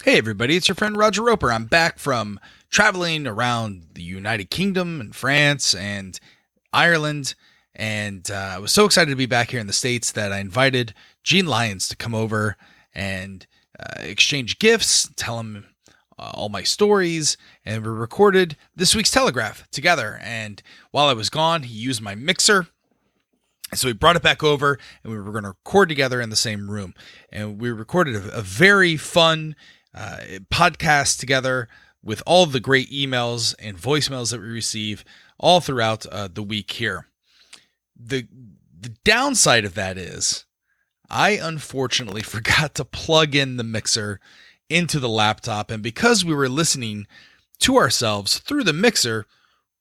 Hey everybody, it's your friend Roger Roper. I'm back from traveling around the United Kingdom and France and Ireland, and I was so excited to be back here in the States that I invited Gene Lyons to come over and exchange gifts, tell him all my stories, and we recorded this week's Telegraph together. And while I was gone, he used my mixer. So we brought it back over, and we were going to record together in the same room. And we recorded a very fun podcast together with all the great emails and voicemails that we receive all throughout the week here. The downside of that is I unfortunately forgot to plug in the mixer into the laptop, and because we were listening to ourselves through the mixer,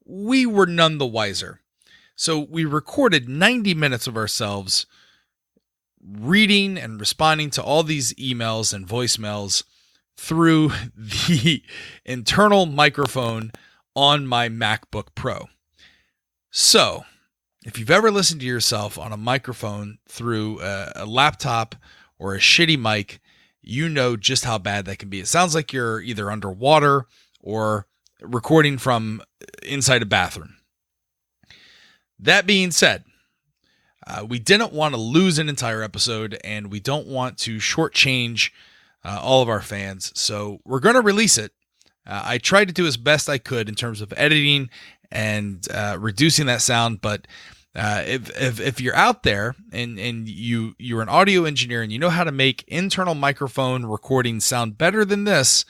we were none the wiser. So we recorded 90 minutes of ourselves reading and responding to all these emails and voicemails through the internal microphone on my MacBook Pro. So, if you've ever listened to yourself on a microphone through a laptop or a shitty mic, you know just how bad that can be. It sounds like you're either underwater or recording from inside a bathroom. That being said, we didn't want to lose an entire episode, and we don't want to shortchange all of our fans, so we're going to release it. I tried to do as best I could in terms of editing and reducing that sound, but if you're out there and you're an audio engineer and you know how to make internal microphone recordings sound better than this,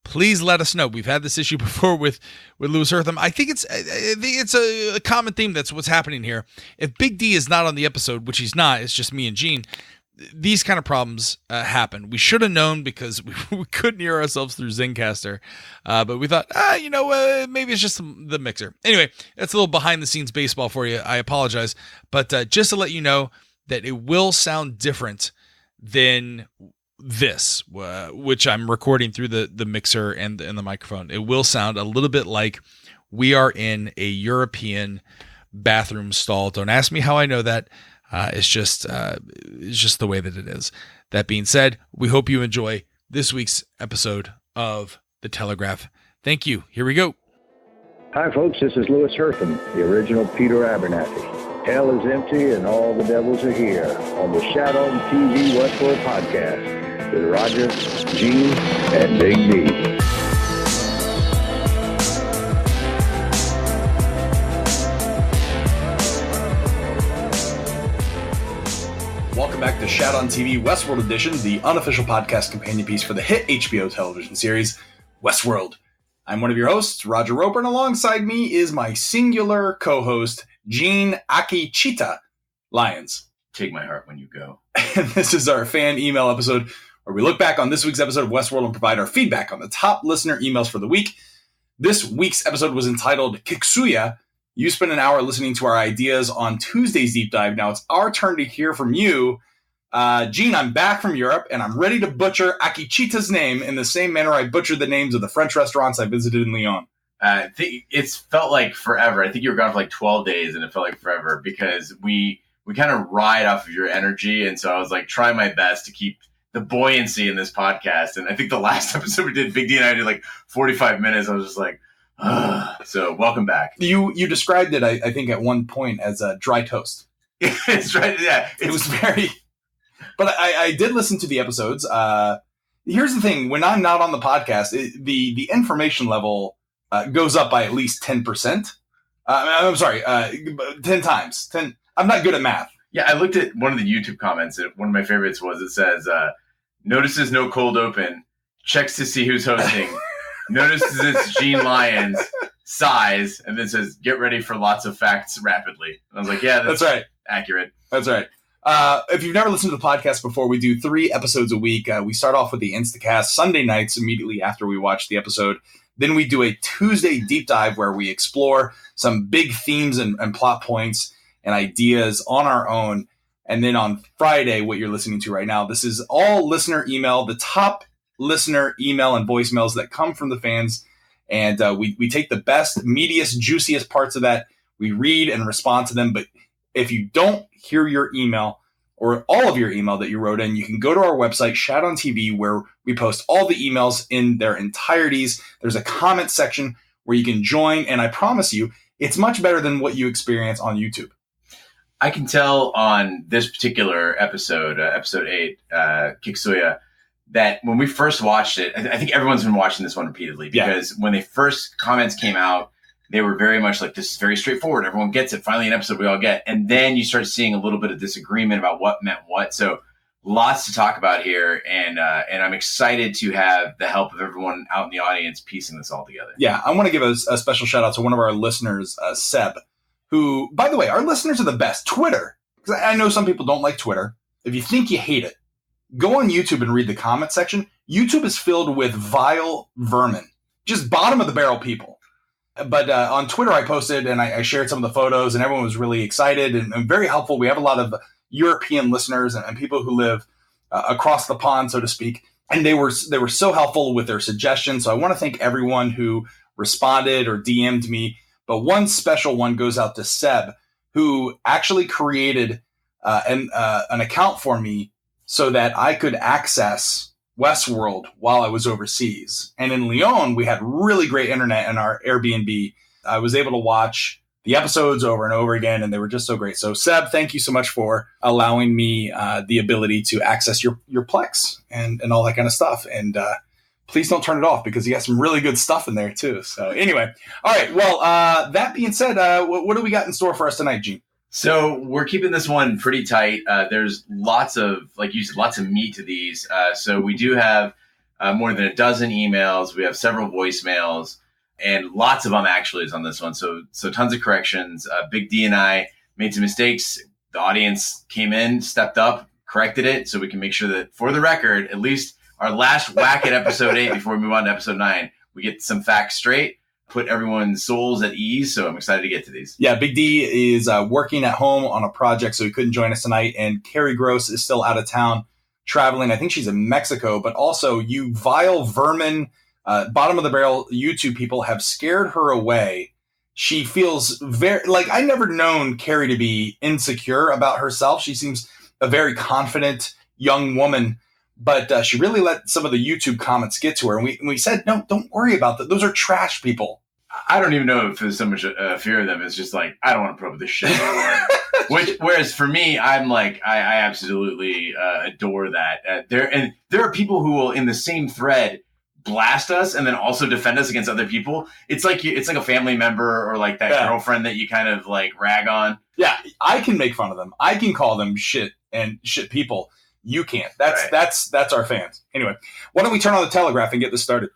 please let us know. We've had this issue before with Lewis Eartham. I think it's a common theme. That's what's happening here. If Big D is not on the episode, which he's not, it's just me and Gene, these kind of problems happen. We should have known because we couldn't hear ourselves through Zencastr, but we thought, maybe it's just the mixer. Anyway, that's a little behind-the-scenes baseball for you. I apologize, but just to let you know that it will sound different than this, which I'm recording through the mixer and the microphone. It will sound a little bit like we are in a European bathroom stall. Don't ask me how I know that. It's just the way that it is. That being said, we hope you enjoy this week's episode of The Telegraph. Thank you. Here we go. Hi, folks. This is Lewis Eartham, the original Peter Abernathy. Hell is empty and all the devils are here on the Shat TV Westworld podcast with Roger, Gene, and Big D. Welcome back to Shat on TV Westworld Edition, the unofficial podcast companion piece for the hit HBO television series, Westworld. I'm one of your hosts, Roger Roper, and alongside me is my singular co-host, Gene Akecheta Lyons. Take my heart when you go. And this is our fan email episode, where we look back on this week's episode of Westworld and provide our feedback on the top listener emails for the week. This week's episode was entitled Kiksuya. You spent an hour listening to our ideas on Tuesday's deep dive. Now it's our turn to hear from you. Gene, I'm back from Europe, and I'm ready to butcher Akecheta's name in the same manner I butchered the names of the French restaurants I visited in Lyon. It's felt like forever. I think you were gone for like 12 days, and it felt like forever because we kind of ride off of your energy. And so I was like, try my best to keep the buoyancy in this podcast. And I think the last episode we did, Big D and I did like 45 minutes. I was just like, so welcome back. You described it, I think, at one point as a dry toast. It's right. Yeah, it was very. But I did listen to the episodes. Here's the thing: when I'm not on the podcast, the information level goes up by at least 10%. I'm sorry, 10 times. 10. I'm not good at math. Yeah, I looked at one of the YouTube comments, and one of my favorites was it says, "Notices no cold open. Checks to see who's hosting." Notices it's Gene Lyons, sighs, and then says, "Get ready for lots of facts rapidly." And I was like, yeah, that's right. Accurate. That's right. If you've never listened to the podcast before, we do 3 episodes a week. We start off with the Instacast Sunday nights immediately after we watch the episode. Then we do a Tuesday deep dive where we explore some big themes and plot points and ideas on our own. And then on Friday, what you're listening to right now, this is all listener email, the top listener email and voicemails that come from the fans. And we take the best, meatiest, juiciest parts of that. We read and respond to them. But if you don't hear your email or all of your email that you wrote in, you can go to our website, Shat on TV, where we post all the emails in their entireties. There's a comment section where you can join, and I promise you, it's much better than what you experience on YouTube. I can tell on this particular episode, episode 8, Kiksuya, that when we first watched it, I think everyone's been watching this one repeatedly because when the first comments came out, they were very much like, this is very straightforward. Everyone gets it. Finally, an episode we all get. And then you start seeing a little bit of disagreement about what meant what. So lots to talk about here. And I'm excited to have the help of everyone out in the audience piecing this all together. Yeah, I want to give a special shout out to one of our listeners, Seb, who, by the way, our listeners are the best. Twitter, because I know some people don't like Twitter. If you think you hate it, go on YouTube and read the comment section. YouTube is filled with vile vermin, just bottom of the barrel people. But on Twitter, I posted and I shared some of the photos, and everyone was really excited and very helpful. We have a lot of European listeners and people who live across the pond, so to speak, and they were so helpful with their suggestions. So I want to thank everyone who responded or DM'd me. But one special one goes out to Seb, who actually created an account for me so that I could access Westworld while I was overseas. And in Lyon, we had really great internet in our Airbnb. I was able to watch the episodes over and over again, and they were just so great. So Seb, thank you so much for allowing me the ability to access your Plex and all that kind of stuff. And please don't turn it off because you got some really good stuff in there too. So anyway, all right. Well, that being said, what do we got in store for us tonight, Gene? So we're keeping this one pretty tight. There's lots of, like you said, lots of meat to these. So we do have more than a dozen emails. We have several voicemails and lots of actuallys on this one. So tons of corrections. Big D and I made some mistakes. The audience came in, stepped up, corrected it. So we can make sure that for the record, at least our last whack at episode 8 before we move on to episode 9, we get some facts straight, put everyone's souls at ease. So I'm excited to get to these. Yeah, Big D is working at home on a project, so he couldn't join us tonight. And Carrie Gross is still out of town traveling. I think she's in Mexico. But also, you vile vermin, bottom of the barrel YouTube people have scared her away. She feels very, like, I never known Carrie to be insecure about herself. She seems a very confident young woman. But she really let some of the YouTube comments get to her. And we said, no, don't worry about that. Those are trash people. I don't even know if there's so much fear of them. It's just like, I don't want to put up with this shit anymore. Whereas for me, I'm like, I absolutely adore that. There are people who will, in the same thread, blast us and then also defend us against other people. It's like a family member or like that girlfriend that you kind of like rag on. Yeah, I can make fun of them. I can call them shit and shit people. You can't. That's our fans. Anyway, why don't we turn on the telegraph and get this started?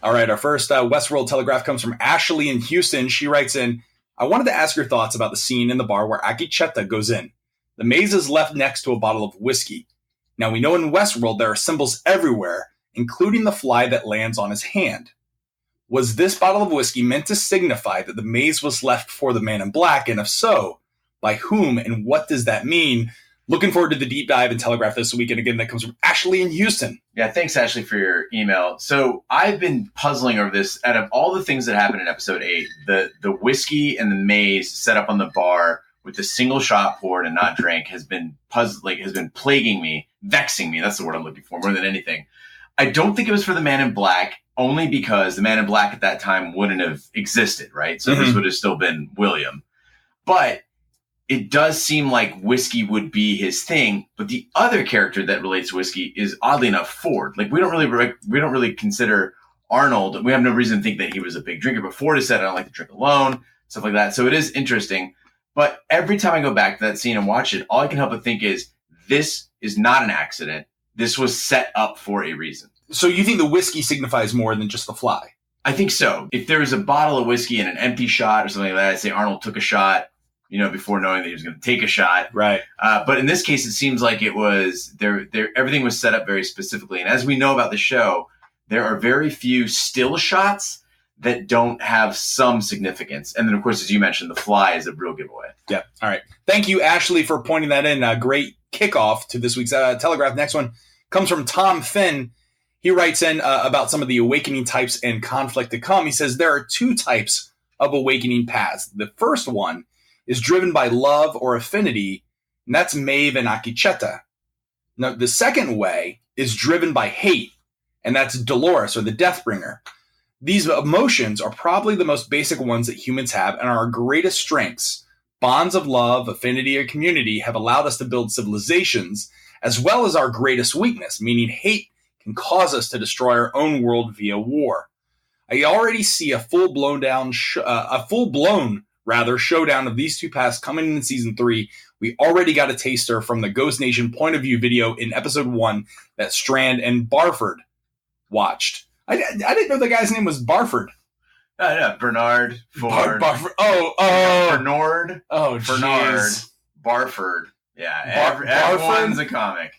All right, our first Westworld telegraph comes from Ashley in Houston. She writes in, I wanted to ask your thoughts about the scene in the bar where Akecheta goes in. The maze is left next to a bottle of whiskey. Now, we know in Westworld there are symbols everywhere, including the fly that lands on his hand. Was this bottle of whiskey meant to signify that the maze was left for the man in black? And if so, by whom and what does that mean? Looking forward to the deep dive and telegraph this week. And again, that comes from Ashley in Houston. Yeah, thanks, Ashley, for your email. So I've been puzzling over this. Out of all the things that happened in episode 8, the whiskey and the maze set up on the bar with the single shot poured and not drank has been plaguing me, vexing me. That's the word I'm looking for more than anything. I don't think it was for the man in black, only because the man in black at that time wouldn't have existed, right? So this would have still been William. But it does seem like whiskey would be his thing. But the other character that relates to whiskey is, oddly enough, Ford. Like we don't really consider Arnold. We have no reason to think that he was a big drinker. But Ford has said, I don't like to drink alone, stuff like that. So it is interesting. But every time I go back to that scene and watch it, all I can help but think is this is not an accident. This was set up for a reason. So you think the whiskey signifies more than just the fly? I think so. If there was a bottle of whiskey and an empty shot or something like that, I'd say Arnold took a shot, before knowing that he was going to take a shot. Right. But in this case, it seems like it was there. Everything was set up very specifically. And as we know about the show, there are very few still shots that don't have some significance. And then, of course, as you mentioned, the fly is a real giveaway. Yeah. All right. Thank you, Ashley, for pointing that in. Great kickoff to this week's Telegraph. Next one comes from Tom Finn. He writes in about some of the awakening types and conflict to come. He says there are 2 types of awakening paths. The first one is driven by love or affinity, and that's Maeve and Akecheta. Now, the second way is driven by hate, and that's Dolores, or the Deathbringer. These emotions are probably the most basic ones that humans have and are our greatest strengths. Bonds of love, affinity, or community have allowed us to build civilizations, as well as our greatest weakness, meaning hate can cause us to destroy our own world via war. I already see a full-blown showdown of these two paths coming in season 3. We already got a taster from the Ghost Nation point of view video in episode 1 that Strand and Barford watched. I didn't know the guy's name was Barford. Yeah, Bernard Ford. Bernard. Oh, Bernard. Barford. Yeah, everyone's a comic.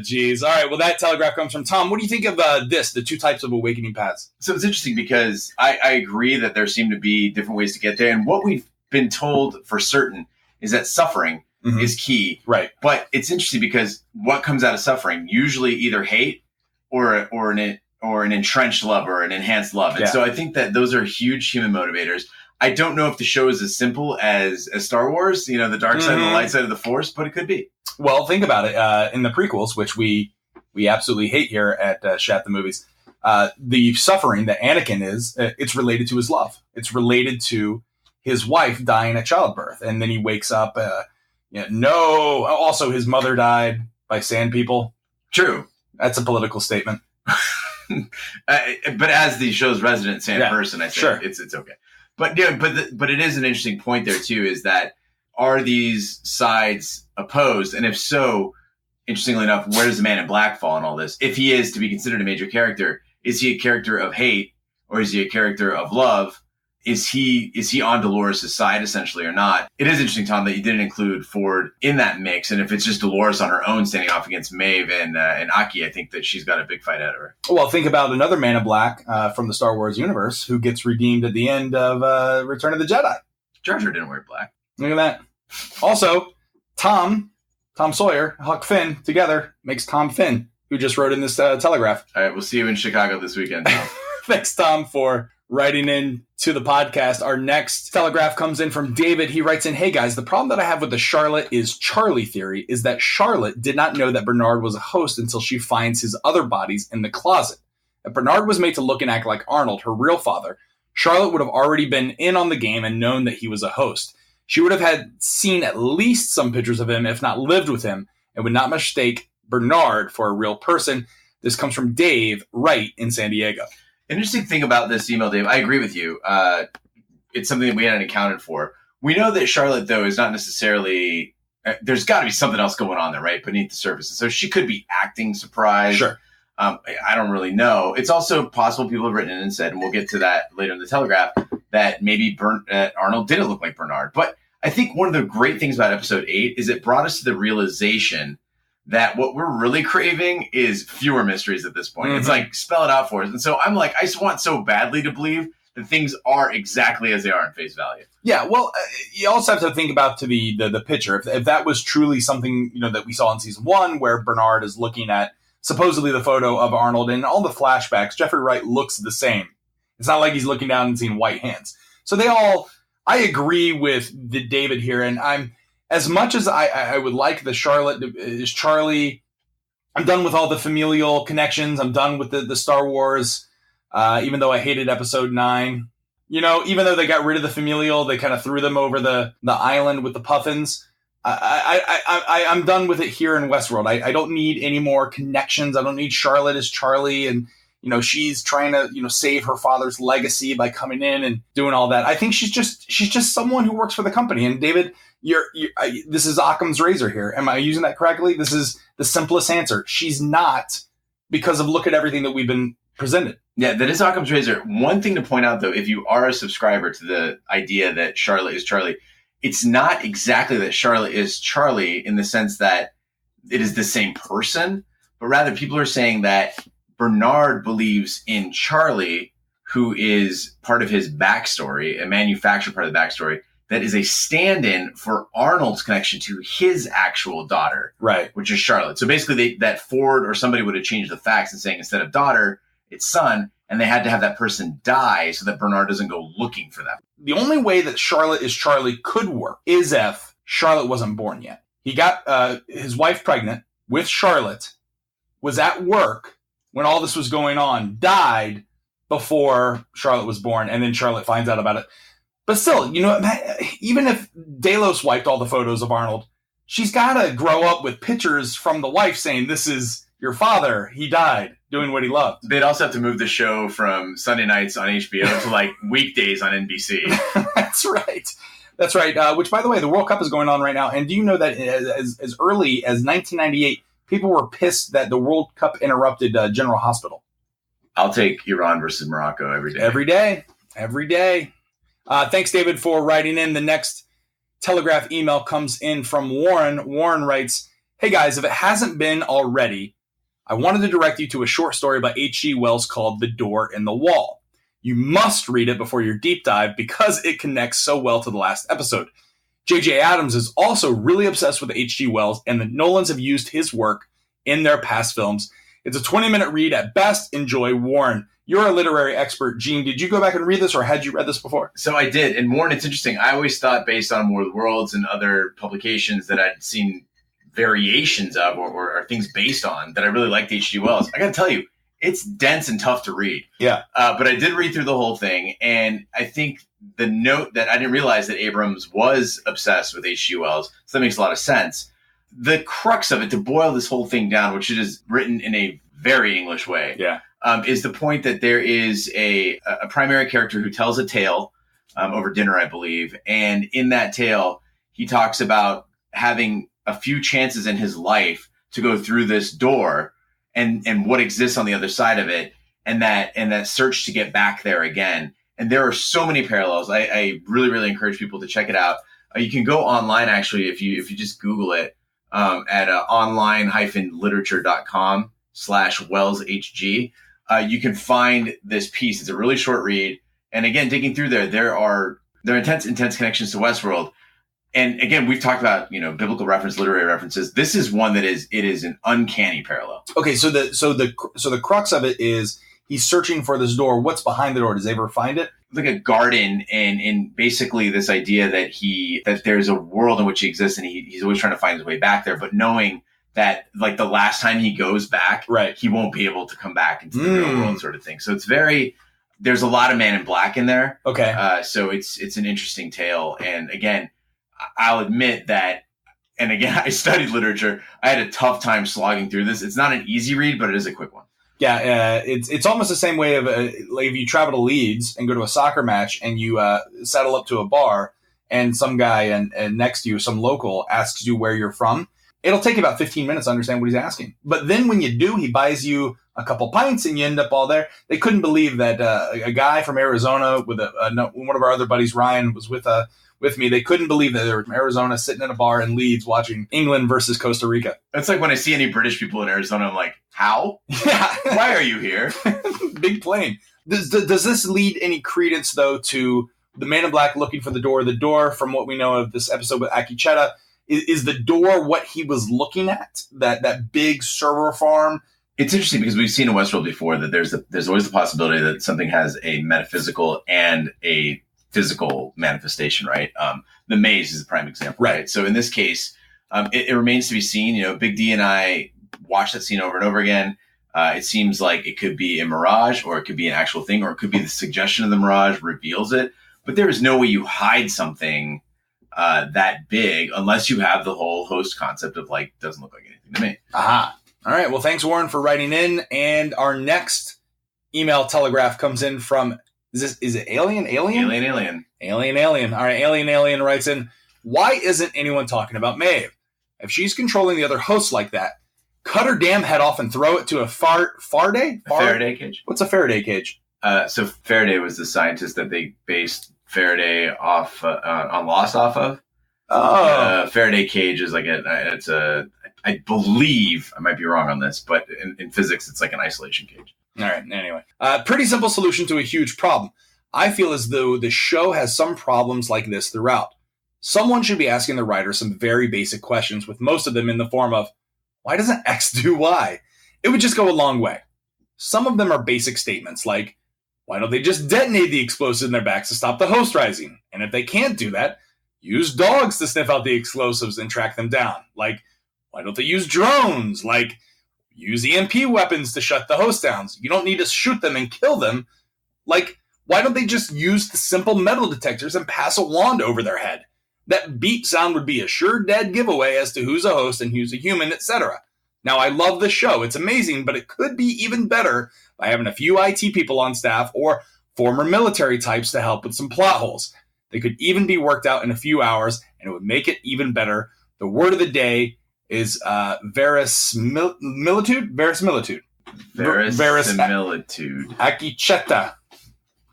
Geez. All right. Well, that telegraph comes from Tom. What do you think of the two types of awakening paths? So it's interesting because I agree that there seem to be different ways to get there. And what we've been told for certain is that suffering is key. Right. But it's interesting because what comes out of suffering? Usually either hate or an entrenched love or an enhanced love. And so I think that those are huge human motivators. I don't know if the show is as simple as Star Wars, the dark side and the light side of the Force, but it could be. Well, think about it. In the prequels, which we absolutely hate here at Shat the Movies, the suffering that Anakin is, it's related to his love. It's related to his wife dying at childbirth. And then he wakes up, no. Also, his mother died by sand people. True. That's a political statement. But as the show's resident sand person, I think it's okay. But but it is an interesting point there too, is that are these sides opposed? And if so, interestingly enough, where does the Man in Black fall in all this? If he is to be considered a major character, is he a character of hate or is he a character of love? Is he on Dolores' side essentially or not? It is interesting, Tom, that you didn't include Ford in that mix. And if it's just Dolores on her own standing off against Maeve and Aki, I think that she's got a big fight out of her. Well, think about another Man in Black from the Star Wars universe who gets redeemed at the end of Return of the Jedi. Jar Jar didn't wear black. Look at that. Also, Tom Sawyer, Huck Finn together makes Tom Finn, who just wrote in this telegraph. All right, we'll see you in Chicago this weekend, Tom. Thanks, Tom, for writing in to the podcast. Our next telegraph comes in from David. He writes in, "Hey guys, the problem that I have with the Charlotte is Charlie theory is that Charlotte did not know that Bernard was a host until she finds his other bodies in the closet. If Bernard was made to look and act like Arnold, her real father, Charlotte would have already been in on the game and known that he was a host. She would have had seen at least some pictures of him, if not lived with him, and would not mistake Bernard for a real person." This comes from Dave Wright in San Diego. Interesting thing about this email, Dave, I agree with you. It's something that we hadn't accounted for. We know that Charlotte, though, is not necessarily... there's got to be something else going on there, right, beneath the surface. So she could be acting surprised. Sure. I don't really know. It's also possible people have written in and said, and we'll get to that later in the telegraph, that maybe Arnold didn't look like Bernard. But I think one of the great things about episode 8 is it brought us to the realization that what we're really craving is fewer mysteries at this point. It's like, spell it out for us. And so I'm like, I just want so badly to believe that things are exactly as they are in face value. Yeah, well, you also have to think about to the picture. If that was truly something that we saw in season 1, where Bernard is looking at supposedly the photo of Arnold and all the flashbacks, Jeffrey Wright looks the same. It's not like he's looking down and seeing white hands. So I agree with the David here, and I'm, as much as I would like the Charlotte is Charlie, I'm done with all the familial connections. I'm done with the Star Wars, even though I hated episode 9. Even though they got rid of the familial, they kind of threw them over the island with the puffins. I'm done with it here in Westworld. I don't need any more connections. I don't need Charlotte as Charlie and she's trying to save her father's legacy by coming in and doing all that. I think she's just someone who works for the company. And David, this is Occam's razor here. Am I using that correctly? This is the simplest answer. She's not, because of look at everything that we've been presented. Yeah, that is Occam's razor. One thing to point out, though, if you are a subscriber to the idea that Charlotte is Charlie, it's not exactly that Charlotte is Charlie in the sense that it is the same person, but rather people are saying that Bernard believes in Charlie, who is part of his backstory, a manufactured part of the backstory, that is a stand-in for Arnold's connection to his actual daughter, right? Which is Charlotte. So basically that Ford or somebody would have changed the facts and saying instead of daughter, it's son. and they had to have that person die so that Bernard doesn't go looking for them. The only way that Charlotte is Charlie could work is if Charlotte wasn't born yet. He got his wife pregnant with Charlotte, was at work when all this was going on, died before Charlotte was born, and then Charlotte finds out about it. But still, even if Delos wiped all the photos of Arnold, she's got to grow up with pictures from the wife saying, this is your father. He died doing what he loved. They'd also have to move the show from Sunday nights on HBO to like weekdays on NBC. That's right. That's right. Which, by the way, the World Cup is going on right now. And do you know that as early as 1998, people were pissed that the World Cup interrupted General Hospital? I'll take Iran versus Morocco every day. Every day. Every day. Thanks, David, for writing in. The next Telegraph email comes in from Warren. Warren writes, hey, guys, if it hasn't been already, I wanted to direct you to a short story by H.G. Wells called The Door in the Wall. You must read it before your deep dive because it connects so well to the last episode. J.J. Abrams is also really obsessed with H.G. Wells, and the Nolans have used his work in their past films. It's a 20-minute read at best. Enjoy, Warren. You're a literary expert. Gene, did you go back and read this, or had you read this before? So I did. And Warren, it's interesting. I always thought, based on War of the Worlds and other publications that I'd seen variations of or things based on, that I really liked H.G. Wells. I got to tell you, it's dense and tough to read. Yeah. But I did read through the whole thing, and I think the note that I didn't realize that Abrams was obsessed with H.G. Wells, so that makes a lot of sense. The crux of it, to boil this whole thing down, which it is written in a very English way, is the point that there is a primary character who tells a tale over dinner, I believe, and in that tale, he talks about having a few chances in his life to go through this door and what exists on the other side of it, and that search to get back there again. And there are so many parallels. I really, really encourage people to check it out. You can go online, actually, if you just Google it, at online-literature.com/WellsHG. You can find this piece. It's a really short read. And again, digging through there are intense connections to Westworld. And again, we've talked about, biblical reference, literary references. This is one that it is an uncanny parallel. Okay, so the crux of it is he's searching for this door. What's behind the door? Does he ever find it? Like a garden, and basically this idea that there's a world in which he exists, and he's always trying to find his way back there, but knowing that like the last time he goes back, right, he won't be able to come back into the real world, sort of thing. So there's a lot of Man in Black in there. Okay. So it's an interesting tale. And again, I'll admit that, and again, I studied literature. I had a tough time slogging through this. It's not an easy read, but it is a quick one. Yeah, it's almost the same way of like if you travel to Leeds and go to a soccer match and you saddle up to a bar and some guy and next to you, some local, asks you where you're from. It'll take you about 15 minutes to understand what he's asking. But then when you do, he buys you a couple pints and you end up all there. They couldn't believe that a guy from Arizona with one of our other buddies, Ryan, was with me. They couldn't believe that they were from Arizona sitting in a bar in Leeds watching England versus Costa Rica. It's like when I see any British people in Arizona, I'm like, how? Yeah. Why are you here? Big plane. Does this lead any credence, though, to the Man in Black looking for the door? The door, from what we know of this episode with Akecheta, is the door what he was looking at? That big server farm? It's interesting because we've seen in Westworld before that there's always the possibility that something has a metaphysical and a physical manifestation, right? The maze is a prime example, right? So in this case, it remains to be seen. Big D and I watched that scene over and over again. It seems like it could be a mirage, or it could be an actual thing, or it could be the suggestion of the mirage reveals it. But there is no way you hide something that big unless you have the whole host concept of like, doesn't look like anything to me. Aha. All right. Well, thanks, Warren, for writing in. And our next email telegraph comes in from, is it Alien? Alien. All right. Alien writes in, why isn't anyone talking about Maeve? If she's controlling the other hosts like that, cut her damn head off and throw it to a Faraday cage. What's a Faraday cage? So Faraday was the scientist that they based Faraday off on Lost off of. Oh, Faraday cage is like I believe, I might be wrong on this, but in physics, it's like an isolation cage. All right. Anyway, pretty simple solution to a huge problem. I feel as though the show has some problems like this throughout. Someone should be asking the writer some very basic questions, with most of them in the form of, why doesn't X do Y? It would just go a long way. Some of them are basic statements like, why don't they just detonate the explosives in their backs to stop the host rising? And if they can't do that, use dogs to sniff out the explosives and track them down. Like, why don't they use drones? Like, use EMP weapons to shut the host down. You don't need to shoot them and kill them. Like, why don't they just use the simple metal detectors and pass a wand over their head? That beep sound would be a sure dead giveaway as to who's a host and who's a human, etc. Now, I love the show. It's amazing, but it could be even better by having a few IT people on staff or former military types to help with some plot holes. They could even be worked out in a few hours, and it would make it even better. The word of the day is verisimilitude? Verisimilitude. Verisimilitude. Akecheta.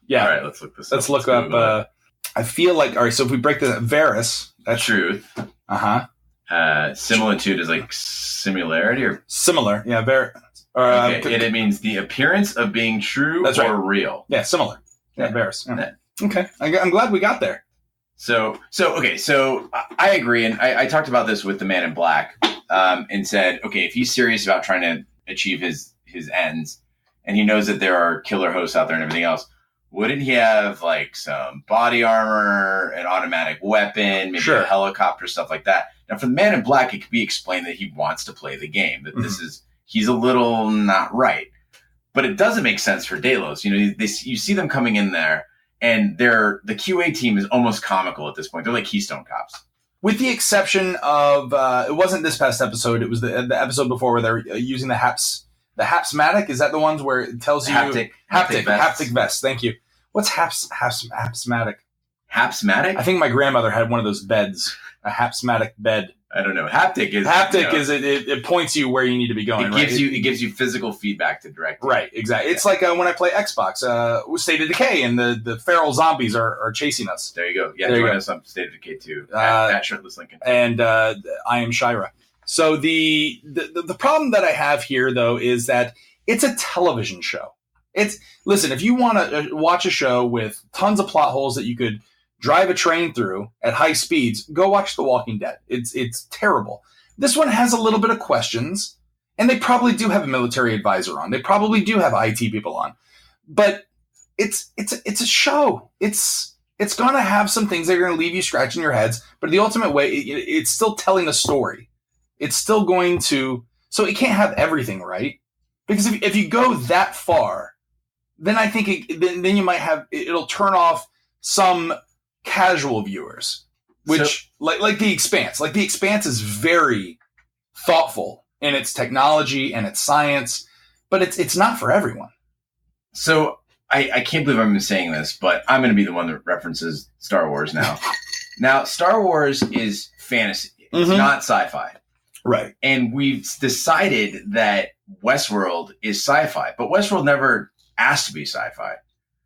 Yeah. All right, let's look this up. Let's look up. I feel like, all right, so if we break this, veris. That's truth. Uh-huh. Similitude is like similarity or? Similar, yeah. Okay, it means the appearance of being true or real. Yeah, similar. Yeah, veris. Yeah. Okay, I'm glad we got there. So I agree, and I talked about this with the Man in Black, and said, okay, if he's serious about trying to achieve his ends, and he knows that there are killer hosts out there and everything else, wouldn't he have like some body armor, an automatic weapon, maybe a helicopter, stuff like that? Now, for the Man in Black, it could be explained that he wants to play the game, that he's a little not right, but it doesn't make sense for Delos. You know, you see them coming in there. And the QA team is almost comical at this point. They're like Keystone Cops. With the exception of, it wasn't this past episode. It was the episode before where they're using the Hapsmatic. Is that the ones where it tells you? Haptic vest. Thank you. What's Hapsmatic? Hapsmatic? I think my grandmother had one of those beds, a Hapsmatic bed. I don't know. Haptic is it points you where you need to be going. It gives you physical feedback to direct you. Right, exactly. It's like when I play Xbox, State of Decay, and the feral zombies are chasing us. There you go. Yeah, join us on State of Decay too. At Shirtless Lincoln. And I am Shira. So the problem that I have here though is that it's a television show. Listen, if you want to watch a show with tons of plot holes that you could drive a train through at high speeds, go watch The Walking Dead. It's terrible. This one has a little bit of questions, and they probably do have a military advisor on. They probably do have IT people on, but it's a show. It's going to have some things that are going to leave you scratching your heads, but the ultimate way, it's still telling a story. It's still going to, so it can't have everything right, because if you go that far, then I think then you might have, it'll turn off some casual viewers, which like The Expanse. Like The Expanse is very thoughtful in its technology and its science, but it's not for everyone. So I can't believe I'm saying this, but I'm going to be the one that references Star Wars now. Now, Star Wars is fantasy. It's not sci-fi. Right. And we've decided that Westworld is sci-fi, but Westworld never asked to be sci-fi.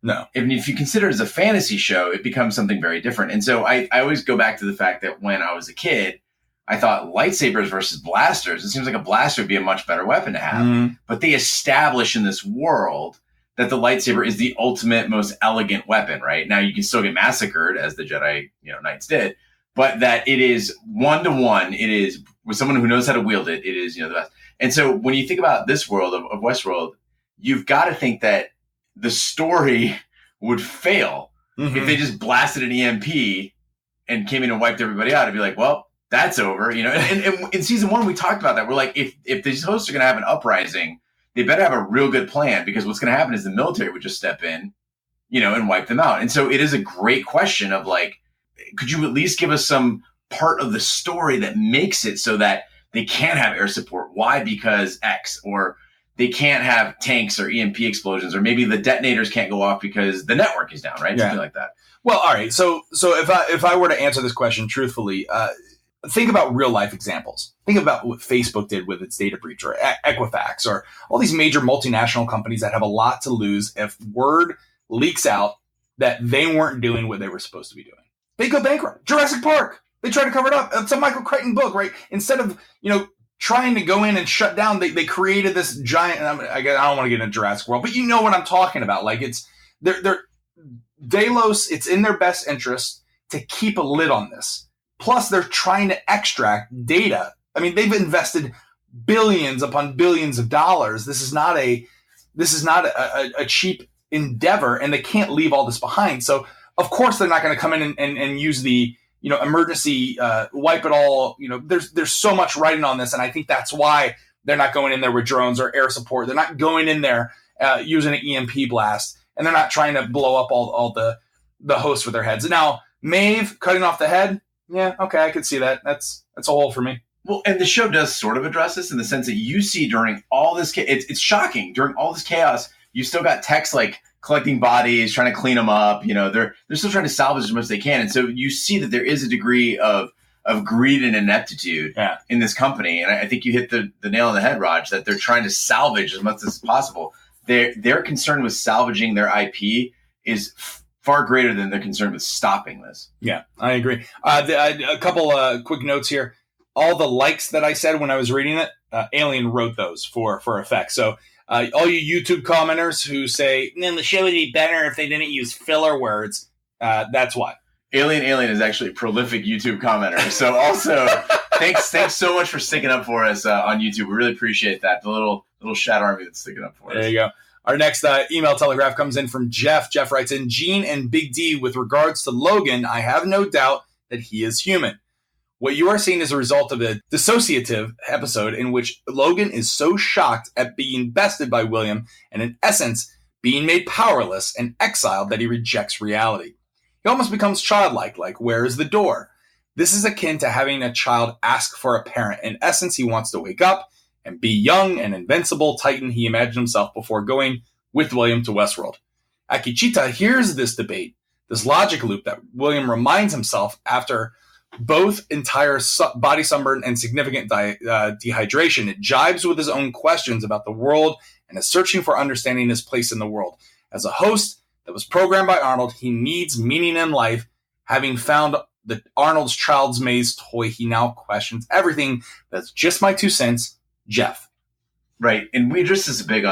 No. If you consider it as a fantasy show, it becomes something very different. And so I always go back to the fact that when I was a kid, I thought lightsabers versus blasters, it seems like a blaster would be a much better weapon to have. But they establish in this world that the lightsaber is the ultimate, most elegant weapon, right? Now, you can still get massacred, as the Jedi Knights did, but that it is one-to-one. It is, with someone who knows how to wield it, it is the best. And so when you think about this world of Westworld, you've got to think that the story would fail if they just blasted an EMP and came in and wiped everybody out. It'd be like, well, that's over, And in season 1, we talked about that. We're like, if these hosts are going to have an uprising, they better have a real good plan, because what's going to happen is the military would just step in, and wipe them out. And so it is a great question of like, could you at least give us some part of the story that makes it so that they can't have air support? Why? Because X, or they can't have tanks or EMP explosions, or maybe the detonators can't go off because the network is down, right? Yeah. Something like that. Well, all right. So if I were to answer this question truthfully, think about real life examples. Think about what Facebook did with its data breach, or Equifax, or all these major multinational companies that have a lot to lose if word leaks out that they weren't doing what they were supposed to be doing. They go bankrupt. Jurassic Park. They try to cover it up. It's a Michael Crichton book, right? Instead of, trying to go in and shut down, they created this giant, I don't want to get into Jurassic World, but you know what I'm talking about. Like they're Delos, it's in their best interest to keep a lid on this. Plus they're trying to extract data. I mean, they've invested billions upon billions of dollars. This is not a cheap endeavor, and they can't leave all this behind. So, of course, they're not going to come in and use the emergency wipe it all. There's so much writing on this, and I think that's why they're not going in there with drones or air support. They're not going in there using an EMP blast, and they're not trying to blow up all the hosts with their heads. Now, Maeve cutting off the head, yeah, okay, I could see that. That's a hole for me. Well, and the show does sort of address this in the sense that you see during all this, it's shocking. During all this chaos, you still got techs like collecting bodies, trying to clean them up. They're still trying to salvage as much as they can. And so you see that there is a degree of greed and ineptitude in this company. And I think you hit the nail on the head, Raj, that they're trying to salvage as much as possible. Their concern with salvaging their IP is far greater than their concern with stopping this. Yeah, I agree. A couple quick notes here. All the likes that I said when I was reading it, Alien wrote those for effect. So all you YouTube commenters who say, the show would be better if they didn't use filler words, that's why. Alien is actually a prolific YouTube commenter. So also, thanks so much for sticking up for us on YouTube. We really appreciate that. The little Shat army that's sticking up for us. There you go. Our next email telegraph comes in from Jeff. Jeff writes in, Gene and Big D, with regards to Logan, I have no doubt that he is human. What you are seeing is a result of a dissociative episode in which Logan is so shocked at being bested by William and, in essence, being made powerless and exiled that he rejects reality. He almost becomes childlike, like, where is the door? This is akin to having a child ask for a parent. In essence, he wants to wake up and be young and invincible Titan he imagined himself before going with William to Westworld. Akecheta hears this debate, this logic loop that William reminds himself after both entire body sunburn and significant dehydration. It jibes with his own questions about the world and is searching for understanding his place in the world. As a host that was programmed by Arnold, he needs meaning in life. Having found the Arnold's Child's Maze toy, he now questions everything. That's just my 2 cents. Jeff. Right. And we addressed this a bit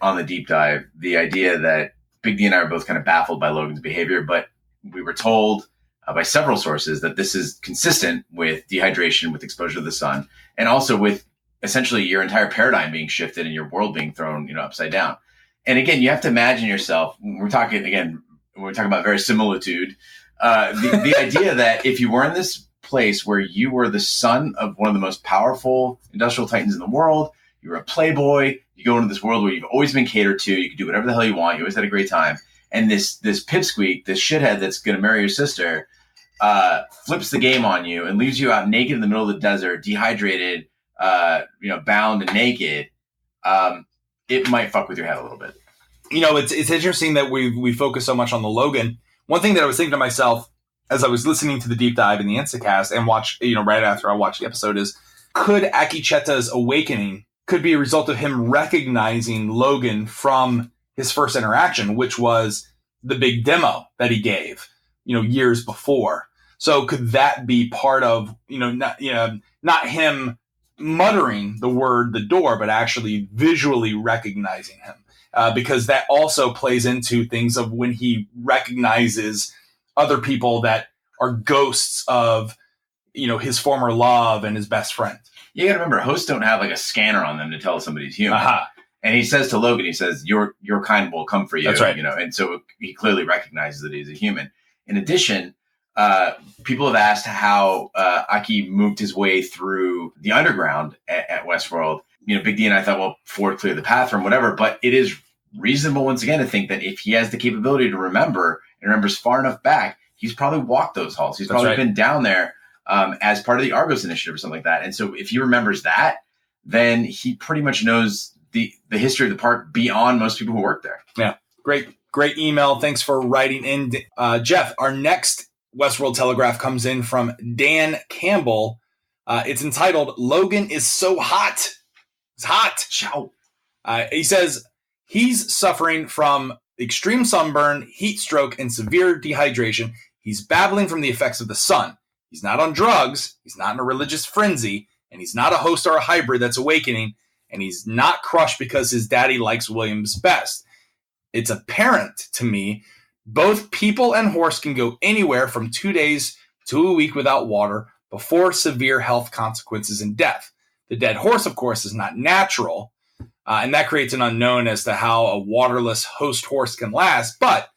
on the deep dive, the idea that Big D and I are both kind of baffled by Logan's behavior, but we were told by several sources that this is consistent with dehydration, with exposure to the sun, and also with essentially your entire paradigm being shifted and your world being thrown, upside down. And again, you have to imagine yourself. We're talking about verisimilitude. The idea that if you were in this place where you were the son of one of the most powerful industrial titans in the world, you were a playboy, you go into this world where you've always been catered to, you can do whatever the hell you want, you always had a great time. And this pipsqueak, this shithead that's going to marry your sister, flips the game on you and leaves you out naked in the middle of the desert, dehydrated, bound and naked. It might fuck with your head a little bit. It's interesting that we focus so much on the Logan. One thing that I was thinking to myself as I was listening to the deep dive in the Instacast and right after I watched the episode is, could Akecheta's awakening could be a result of him recognizing Logan from his first interaction, which was the big demo that he gave, years before. So could that be part of, not him muttering the word the door, but actually visually recognizing him? Because that also plays into things of when he recognizes other people that are ghosts of, his former love and his best friend. You got to remember, hosts don't have like a scanner on them to tell somebody's human. Uh-huh. And he says to Logan, he says, your kind will come for you. That's right. And so he clearly recognizes that he's a human. In addition, people have asked how Aki moved his way through the underground at Westworld. Big D and I thought, well, Ford cleared the path from whatever, but it is reasonable once again to think that if he has the capability to remember and remembers far enough back, he's probably walked those halls. He's probably been down there as part of the Argos initiative or something like that. And so if he remembers that, then he pretty much knows the history of the park beyond most people who work there. Yeah. Great email. Thanks for writing in. Jeff, our next Westworld Telegraph comes in from Dan Campbell. It's entitled, Logan is so hot. It's hot. Ciao. He says he's suffering from extreme sunburn, heat stroke, and severe dehydration. He's babbling from the effects of the sun. He's not on drugs. He's not in a religious frenzy. And he's not a host or a hybrid that's awakening. And he's not crushed because his daddy likes Williams best. It's apparent to me both people and horse can go anywhere from 2 days to a week without water before severe health consequences and death. The dead horse, of course, is not natural. And that creates an unknown as to how a waterless host horse can last. But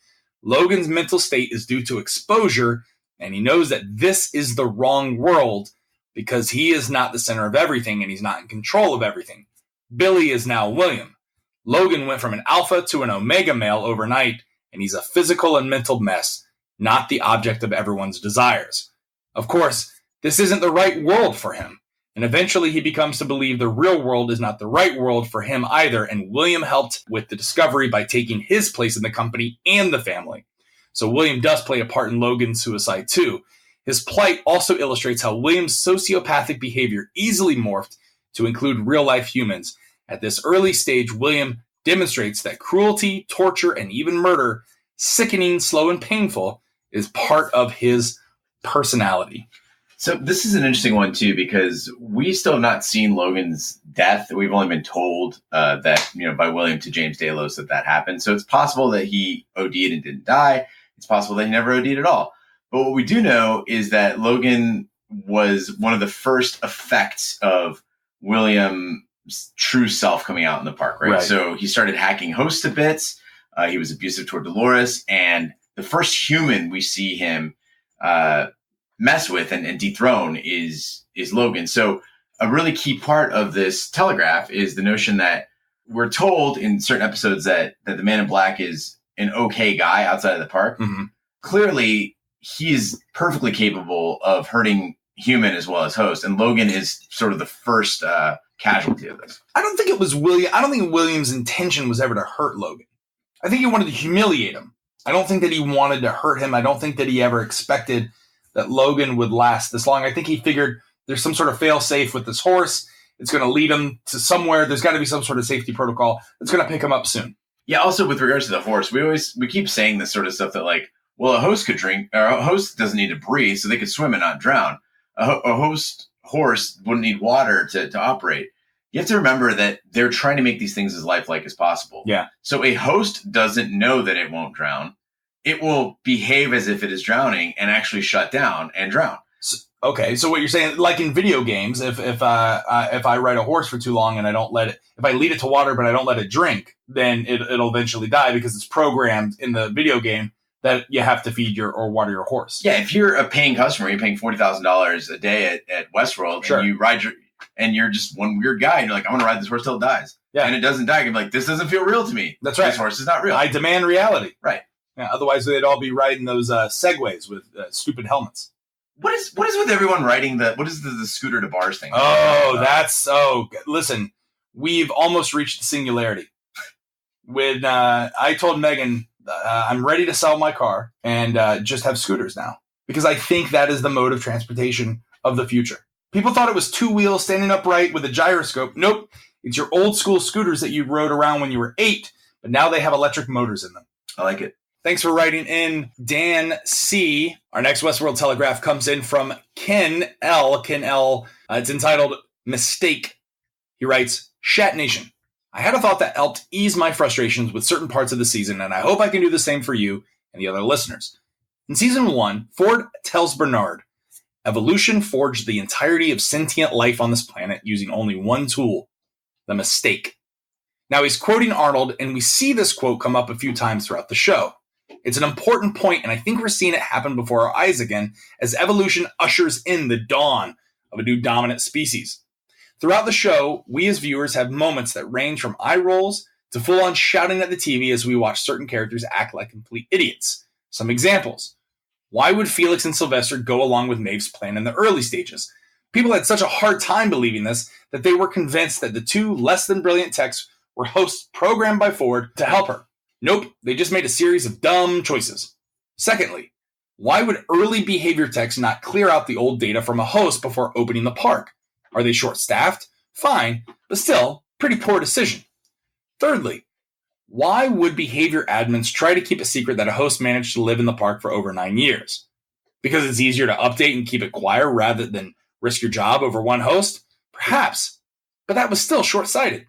Logan's mental state is due to exposure, and he knows that this is the wrong world because he is not the center of everything and he's not in control of everything. Billy is now William. Logan went from an alpha to an omega male overnight, and he's a physical and mental mess, not the object of everyone's desires. Of course, this isn't the right world for him, and eventually he becomes to believe the real world is not the right world for him either, and William helped with the discovery by taking his place in the company and the family. So William does play a part in Logan's suicide too. His plight also illustrates how William's sociopathic behavior easily morphed to include real-life humans. At this early stage, William demonstrates that cruelty, torture, and even murder, sickening, slow, and painful, is part of his personality. So this is an interesting one, too, because we still have not seen Logan's death. We've only been told that, by William to James Delos that happened. So it's possible that he OD'd and didn't die. It's possible that he never OD'd at all. But what we do know is that Logan was one of the first effects of William's true self coming out in the park, right? So he started hacking hosts to bits. He was abusive toward Dolores. And the first human we see him mess with and dethrone is Logan. So a really key part of this telegraph is the notion that we're told in certain episodes that the Man in Black is an okay guy outside of the park. Mm-hmm. Clearly, he is perfectly capable of hurting human as well as host. And Logan is sort of the first casualty of this. I don't think it was William. I don't think William's intention was ever to hurt Logan. I think he wanted to humiliate him. I don't think that he wanted to hurt him. I don't think that he ever expected that Logan would last this long. I think he figured there's some sort of fail-safe with this horse. It's going to lead him to somewhere. There's got to be some sort of safety protocol that's going to pick him up soon. Yeah, also with regards to the horse, we keep saying this sort of stuff that a host could drink, or a host doesn't need to breathe, so they could swim and not drown. A host horse wouldn't need water to operate. You have to remember that they're trying to make these things as lifelike as possible. Yeah. So a host doesn't know that it won't drown. It will behave as if it is drowning and actually shut down and drown. Okay, so what you're saying, like in video games, if I ride a horse for too long and I don't let it, if I lead it to water but I don't let it drink, then it'll eventually die because it's programmed in the video game that you have to feed or water your horse. Yeah, if you're a paying customer, you're paying $40,000 a day at Westworld, sure, and you ride you're just one weird guy, and you're like, I'm going to ride this horse till it dies. Yeah, and it doesn't die. You're like, this doesn't feel real to me. That's right. This horse is not real. I demand reality. Right. Yeah, otherwise, they'd all be riding those Segways with stupid helmets. What is with everyone riding what is the scooter to bars thing? Listen, we've almost reached the singularity. When I told Megan, I'm ready to sell my car and just have scooters now, because I think that is the mode of transportation of the future. People thought it was two wheels standing upright with a gyroscope. Nope. It's your old school scooters that you rode around when you were 8, but now they have electric motors in them. I like it. Thanks for writing in, Dan C. Our next Westworld Telegraph comes in from Ken L. It's entitled Mistake. He writes, Shat Nation. I had a thought that helped ease my frustrations with certain parts of the season, and I hope I can do the same for you and the other listeners. In Season 1, Ford tells Bernard, evolution forged the entirety of sentient life on this planet using only one tool, the mistake. Now he's quoting Arnold, and we see this quote come up a few times throughout the show. It's an important point, and I think we're seeing it happen before our eyes again as evolution ushers in the dawn of a new dominant species. Throughout the show, we as viewers have moments that range from eye rolls to full-on shouting at the TV as we watch certain characters act like complete idiots. Some examples. Why would Felix and Sylvester go along with Maeve's plan in the early stages? People had such a hard time believing this that they were convinced that the two less-than-brilliant techs were hosts programmed by Ford to help her. Nope, they just made a series of dumb choices. Secondly, why would early behavior techs not clear out the old data from a host before opening the park? Are they short-staffed? Fine, but still, pretty poor decision. Thirdly, why would behavior admins try to keep a secret that a host managed to live in the park for over 9 years? Because it's easier to update and keep it quiet rather than risk your job over one host? Perhaps, but that was still short-sighted.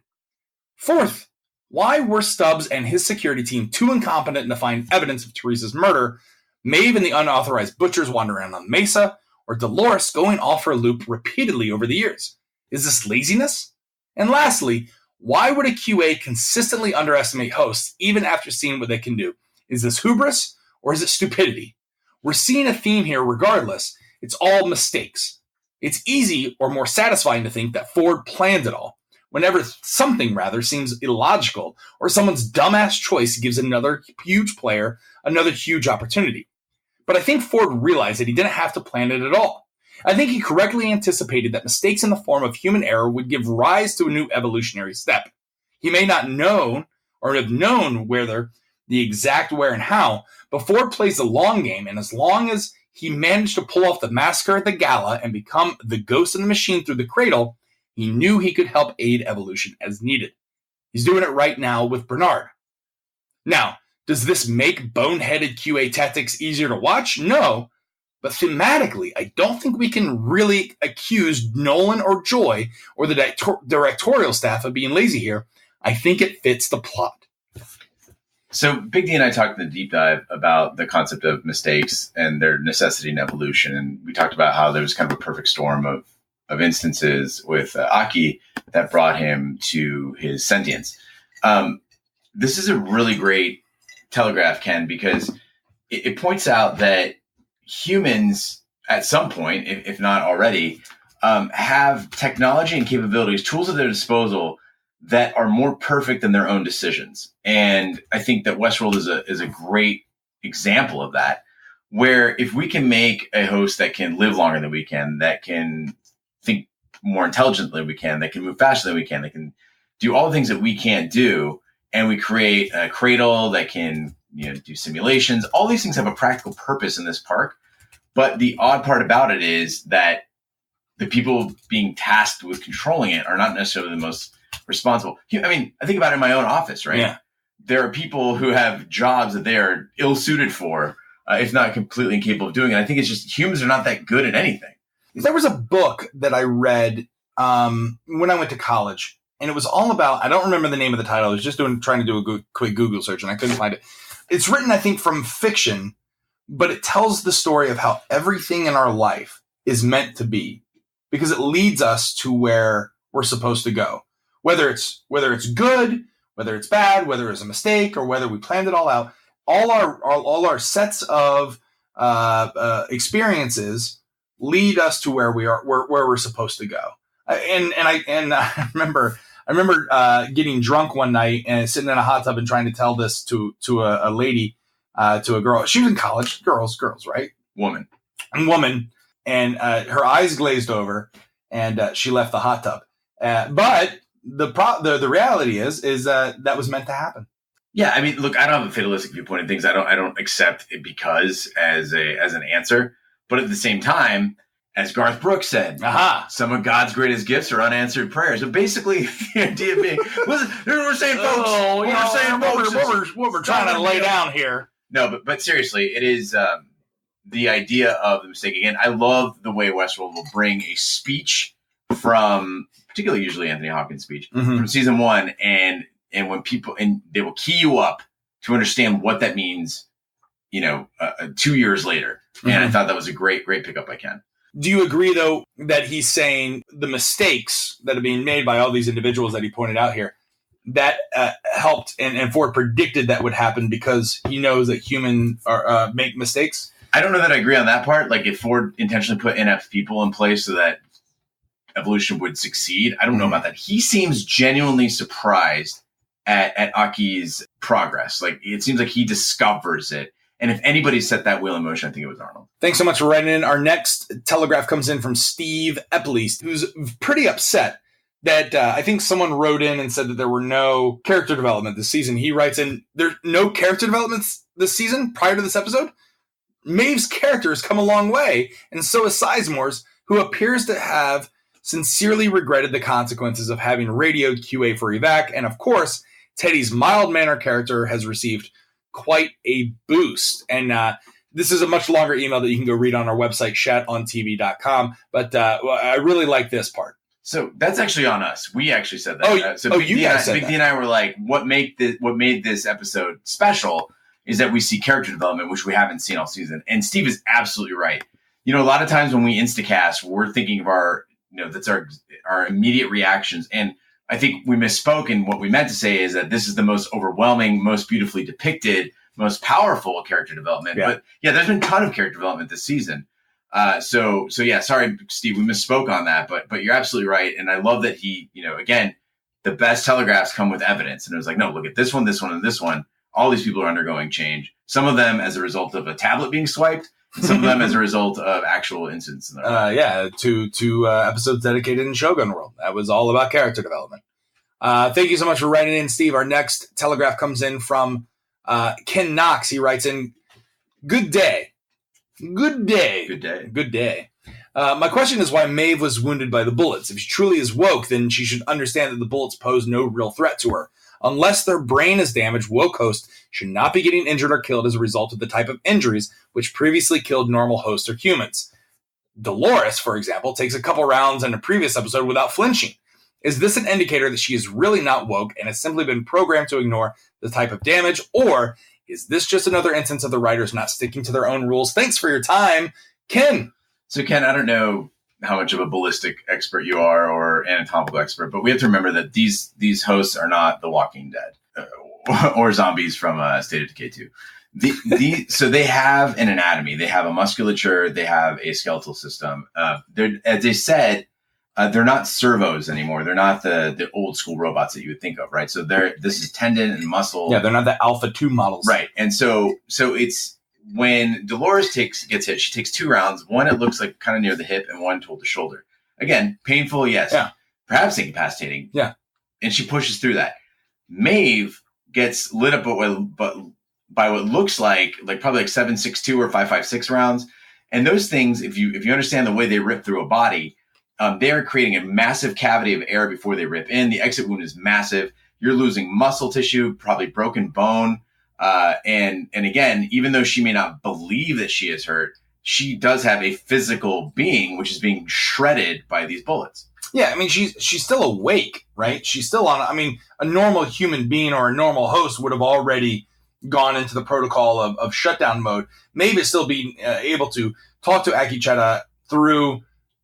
Fourth, why were Stubbs and his security team too incompetent to find evidence of Teresa's murder, Maeve and the unauthorized butchers wandering around on Mesa, or Dolores going off her loop repeatedly over the years? Is this laziness? And lastly, Why would a QA consistently underestimate hosts even after seeing what they can do? Is this hubris or is it stupidity? We're seeing a theme here regardless. It's all mistakes. It's easy or more satisfying to think that Ford planned it all, whenever something rather seems illogical or someone's dumbass choice gives another huge player another huge opportunity. But I think Ford realized that he didn't have to plan it at all. I think he correctly anticipated that mistakes in the form of human error would give rise to a new evolutionary step. He may not know or have known whether the exact where and how, but Ford plays the long game, and as long as he managed to pull off the massacre at the gala and become the ghost in the machine through the cradle, he knew he could help aid evolution as needed. He's doing it right now with Bernard. Now, does this make boneheaded QA tactics easier to watch? No. But thematically, I don't think we can really accuse Nolan or Joy or the directorial staff of being lazy here. I think it fits the plot. So Big D and I talked in the deep dive about the concept of mistakes and their necessity in evolution. And we talked about how there was kind of a perfect storm of instances with Aki that brought him to his sentience. This is a really great telegraph, Ken, because it points out that humans at some point, if not already, have technology and capabilities, tools at their disposal that are more perfect than their own decisions. And I think that Westworld is a great example of that, where if we can make a host that can live longer than we can, that can think more intelligently than we can, that can move faster than we can, that can do all the things that we can't do, and we create a cradle that can do simulations, all these things have a practical purpose in this park. But the odd part about it is that the people being tasked with controlling it are not necessarily the most responsible. I mean, I think about it in my own office, right? Yeah. There are people who have jobs that they are ill-suited for, if not completely incapable of doing it. I think it's just humans are not that good at anything. There was a book that I read when I went to college, and it was all about, I don't remember the name of the title. I was just trying to do a quick Google search, and I couldn't find it. It's written, I think, from fiction, but it tells the story of how everything in our life is meant to be, because it leads us to where we're supposed to go. Whether it's good, whether it's bad, whether it's a mistake, or whether we planned it all out, all our sets of experiences lead us to where we are, where we're supposed to go. And I remember getting drunk one night and sitting in a hot tub and trying to tell this to a lady, to a girl. She was in college. Girls, right? Woman. And her eyes glazed over, and she left the hot tub. But the reality is that was meant to happen. Yeah, I mean, look, I don't have a fatalistic viewpoint of things. I don't accept it because as an answer. But at the same time, as Garth Brooks said, some of God's greatest gifts are unanswered prayers. So basically, the idea being, listen, we're saying, folks, what we're trying to lay down here. No, but seriously, it is the idea of the mistake. Again, I love the way Westworld will bring a speech from, particularly usually Anthony Hopkins' speech, from season 1, and when people, and they will key you up to understand what that means, 2 years later. And I thought that was a great pickup by Ken. Do you agree, though, that he's saying the mistakes that are being made by all these individuals that he pointed out here, that helped and Ford predicted that would happen because he knows that humans make mistakes? I don't know that I agree on that part. Like if Ford intentionally put inept people in place so that evolution would succeed, I don't know about that. He seems genuinely surprised at Aki's progress. Like it seems like he discovers it. And if anybody set that wheel in motion, I think it was Arnold. Thanks so much for writing in. Our next telegraph comes in from Steve Eppley, who's pretty upset that I think someone wrote in and said that there were no character development this season. He writes in, there's no character developments this season prior to this episode? Maeve's character has come a long way, and so has Sizemore's, who appears to have sincerely regretted the consequences of having radioed QA for evac. And of course, Teddy's mild-mannered character has received quite a boost. And this is a much longer email that you can go read on our website, shatontv.com. But I really like this part. So that's actually on us. We actually said that. Big D and I were like, what made this episode special is that we see character development, which we haven't seen all season. And Steve is absolutely right. A lot of times when we Instacast, we're thinking of our, that's our immediate reactions. And I think we misspoke, and what we meant to say is that this is the most overwhelming, most beautifully depicted, most powerful character development. Yeah. But yeah, there's been a ton of character development this season. So yeah, sorry, Steve, we misspoke on that, but you're absolutely right. And I love that he, again, the best telegraphs come with evidence. And it was like, no, look at this one, and this one. All these people are undergoing change. Some of them as a result of a tablet being swiped, and some of them as a result of actual incidents in their life. Yeah, two episodes dedicated in Shogun World. That was all about character development. Thank you so much for writing in, Steve. Our next telegraph comes in from Ken Knox. He writes in, Good day. Good day. Good day. Good day. My question is why Maeve was wounded by the bullets. If she truly is woke, then she should understand that the bullets pose no real threat to her. Unless their brain is damaged, woke hosts should not be getting injured or killed as a result of the type of injuries which previously killed normal hosts or humans. Dolores, for example, takes a couple rounds in a previous episode without flinching. Is this an indicator that she is really not woke and has simply been programmed to ignore the type of damage, or is this just another instance of the writers not sticking to their own rules? Thanks for your time, Ken. So, Ken, I don't know how much of a ballistic expert you are or anatomical expert, but we have to remember that these hosts are not The Walking Dead or zombies from State of Decay 2. So they have an anatomy, they have a musculature, they have a skeletal system. As they said, they're not servos anymore. They're not the old school robots that you would think of, right? So this is tendon and muscle. Yeah, they're not the Alpha 2 models. Right. And so it's when Dolores gets hit, she takes 2 rounds. One, it looks like kind of near the hip, and one toward the shoulder. Again, painful, yes. Yeah. Perhaps incapacitating. Yeah. And she pushes through that. Maeve gets lit up by what looks like probably 7.62 or 5.56 rounds. And those things, if you understand the way they rip through a body, they are creating a massive cavity of air before they rip in. The exit wound is massive. You're losing muscle tissue, probably broken bone. And again, even though she may not believe that she is hurt, she does have a physical being, which is being shredded by these bullets. Yeah, I mean, she's still awake, right? She's still on. I mean, a normal human being or a normal host would have already gone into the protocol of shutdown mode. Maeve is still being able to talk to Akecheta through,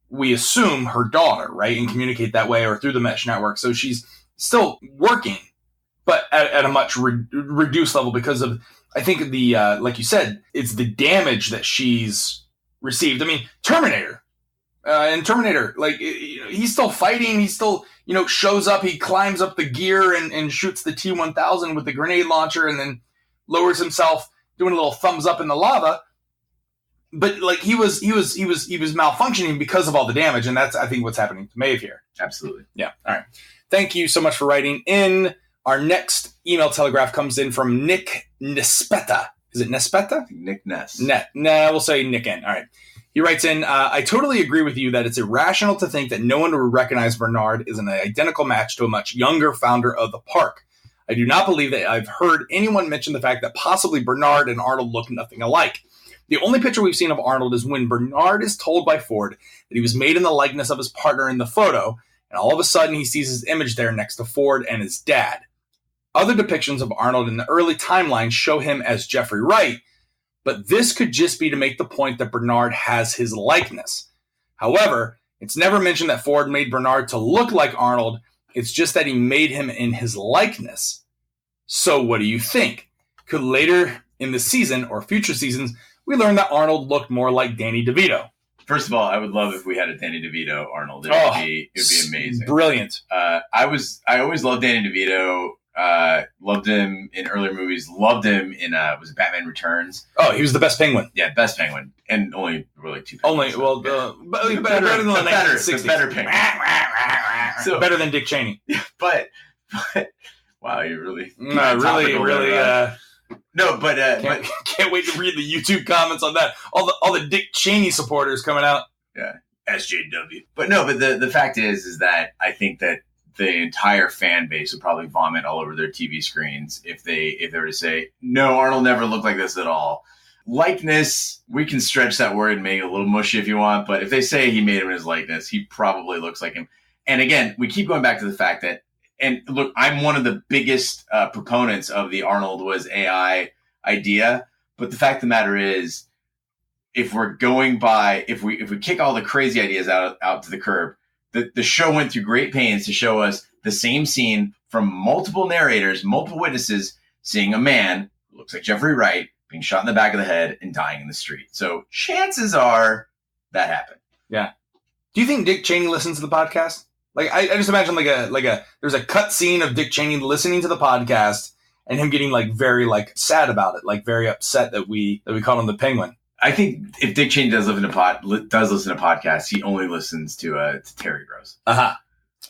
we assume, her daughter, right? And communicate that way or through the mesh network. So she's still working, but at a much reduced level because of, I think, the like you said, it's the damage that she's received. I mean, Terminator. In Terminator, he's still fighting. He still, shows up. He climbs up the gear and shoots the T-1000 with the grenade launcher and then lowers himself, doing a little thumbs up in the lava. But he was malfunctioning because of all the damage, and that's, I think, what's happening to Maeve here. Absolutely. Yeah. All right. Thank you so much for writing in. Our next email telegraph comes in from Nick Nespeta. Is it Nespeta? Nick Ness. We'll say Nick N. All right. He writes in, I totally agree with you that it's irrational to think that no one would recognize Bernard as an identical match to a much younger founder of the park. I do not believe that I've heard anyone mention the fact that possibly Bernard and Arnold look nothing alike. The only picture we've seen of Arnold is when Bernard is told by Ford that he was made in the likeness of his partner in the photo, and all of a sudden he sees his image there next to Ford and his dad. Other depictions of Arnold in the early timeline show him as Jeffrey Wright, but this could just be to make the point that Bernard has his likeness. However, it's never mentioned that Ford made Bernard to look like Arnold. It's just that he made him in his likeness. So what do you think? Could later in the season or future seasons, we learn that Arnold looked more like Danny DeVito? First of all, I would love if we had a Danny DeVito Arnold. It would be amazing. Brilliant. I always loved Danny DeVito. Loved him in earlier movies. Loved him in was it Batman Returns? Oh, he was the best Penguin. Yeah, best Penguin, and only really 2. Only better than the 1960s. Better Penguin. So better than Dick Cheney. But wow, you really no, but can't wait to read the YouTube comments on that. All the Dick Cheney supporters coming out. Yeah, SJW. But the fact is that I think that the entire fan base would probably vomit all over their TV screens if they were to say, no, Arnold never looked like this at all. Likeness, we can stretch that word and make it a little mushy if you want, but if they say he made him in his likeness, he probably looks like him. And again, we keep going back to the fact that, and look, I'm one of the biggest proponents of the Arnold was AI idea, but the fact of the matter is, if we're going by, if we kick all the crazy ideas out to the curb, the show went through great pains to show us the same scene from multiple narrators, multiple witnesses, seeing a man who looks like Jeffrey Wright being shot in the back of the head and dying in the street. So chances are that happened. Yeah. Do you think Dick Cheney listens to the podcast? Like, I just imagine there's a cut scene of Dick Cheney listening to the podcast and him getting like very like sad about it, like very upset that we called him the Penguin. I think if Dick Cheney does listen to podcasts, he only listens to Terry Gross.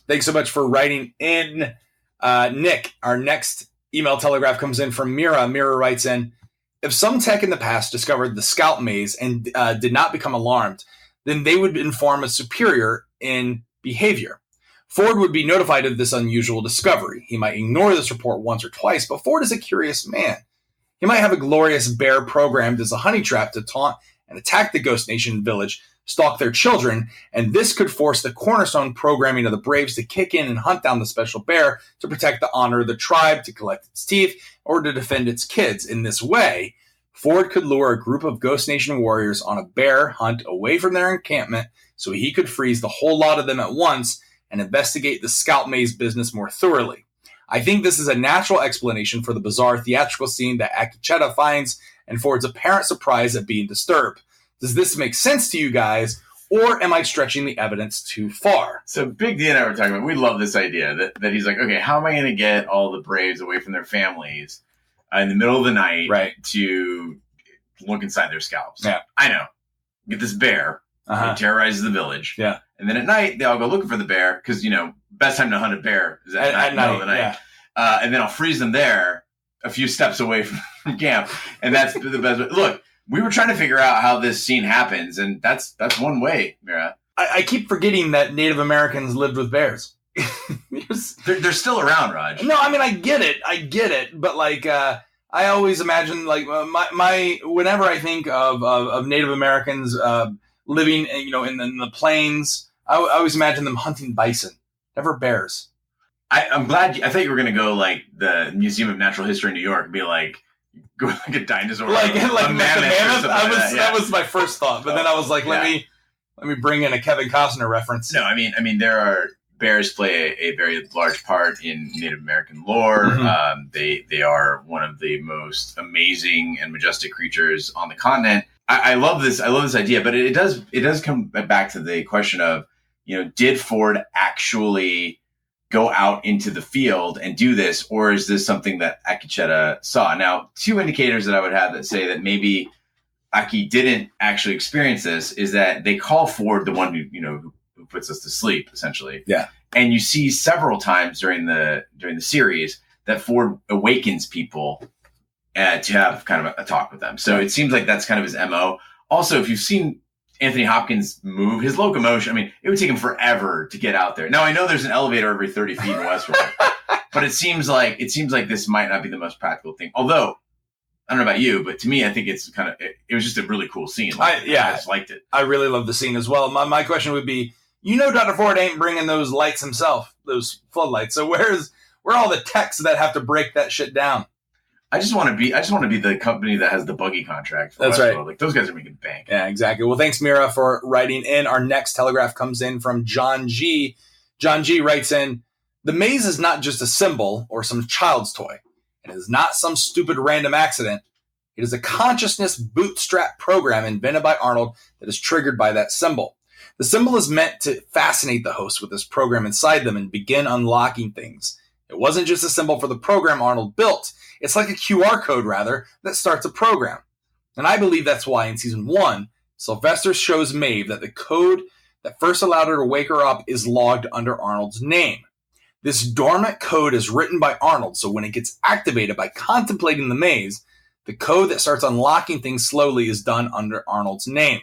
Thanks so much for writing in, Nick. Our next email telegraph comes in from Mira. Mira writes in, if some tech in the past discovered the scout maze and did not become alarmed, then they would inform a superior in behavior. Ford would be notified of this unusual discovery. He might ignore this report once or twice, but Ford is a curious man. He might have a glorious bear programmed as a honey trap to taunt and attack the Ghost Nation village, stalk their children, and this could force the cornerstone programming of the Braves to kick in and hunt down the special bear to protect the honor of the tribe, to collect its teeth, or to defend its kids. In this way, Ford could lure a group of Ghost Nation warriors on a bear hunt away from their encampment so he could freeze the whole lot of them at once and investigate the scout maze business more thoroughly. I think this is a natural explanation for the bizarre theatrical scene that Akecheta finds and Ford's apparent surprise at being disturbed. Does this make sense to you guys, or am I stretching the evidence too far? So Big D and I were talking about, we love this idea that he's like, okay, how am I going to get all the Braves away from their families in the middle of the night to look inside their scalps? Yeah. I know. Get this bear. It terrorizes the village. Yeah. And then at night, they all go looking for the bear because, best time to hunt a bear is at night, middle of the night. Yeah. And then I'll freeze them there a few steps away from camp. And that's the best way. Look, we were trying to figure out how this scene happens, and that's one way, Mira. I keep forgetting that Native Americans lived with bears. They're still around, Raj. No, I mean, I get it. But like, I always imagine like whenever I think of Native Americans living, in the plains, I always imagine them hunting bison, never bears. I'm glad. I thought you were going to go like the Museum of Natural History in New York and be like, go like a dinosaur, like a mammoth. That was my first thought, but then I was like, let me bring in a Kevin Costner reference. No, I mean, bears play a very large part in Native American lore. Mm-hmm. They are one of the most amazing and majestic creatures on the continent. I love this. I love this idea, but it does come back to the question of, did Ford actually go out into the field and do this, or is this something that Akecheta saw? Now, two indicators that I would have that say that maybe Aki didn't actually experience this is that they call Ford the one who puts us to sleep, essentially. Yeah. And you see several times during the series that Ford awakens people to have kind of a talk with them. So it seems like that's kind of his MO. Also, if you've seen Anthony Hopkins move, his locomotion, it would take him forever to get out there. Now, I know there's an elevator every 30 feet in Westworld, but it seems like this might not be the most practical thing. Although, I don't know about you, but to me, I think it's it was just a really cool scene. I just liked it. I really love the scene as well. My question would be, Dr. Ford ain't bringing those lights himself, those floodlights. So where are all the techs that have to break that shit down? I just want to be the company that has the buggy contract for That's Westworld. right. Like, those guys are making bank. Yeah, exactly. Well, thanks, Mira, for writing in. Our next telegraph comes in from John G. John G writes in, the maze is not just a symbol or some child's toy. It is not some stupid random accident. It is a consciousness bootstrap program invented by Arnold that is triggered by that symbol. The symbol is meant to fascinate the host with this program inside them and begin unlocking things. It wasn't just a symbol for the program Arnold built. It's like a QR code, rather, that starts a program. And I believe that's why in season 1, Sylvester shows Maeve that the code that first allowed her to wake her up is logged under Arnold's name. This dormant code is written by Arnold, so when it gets activated by contemplating the maze, the code that starts unlocking things slowly is done under Arnold's name.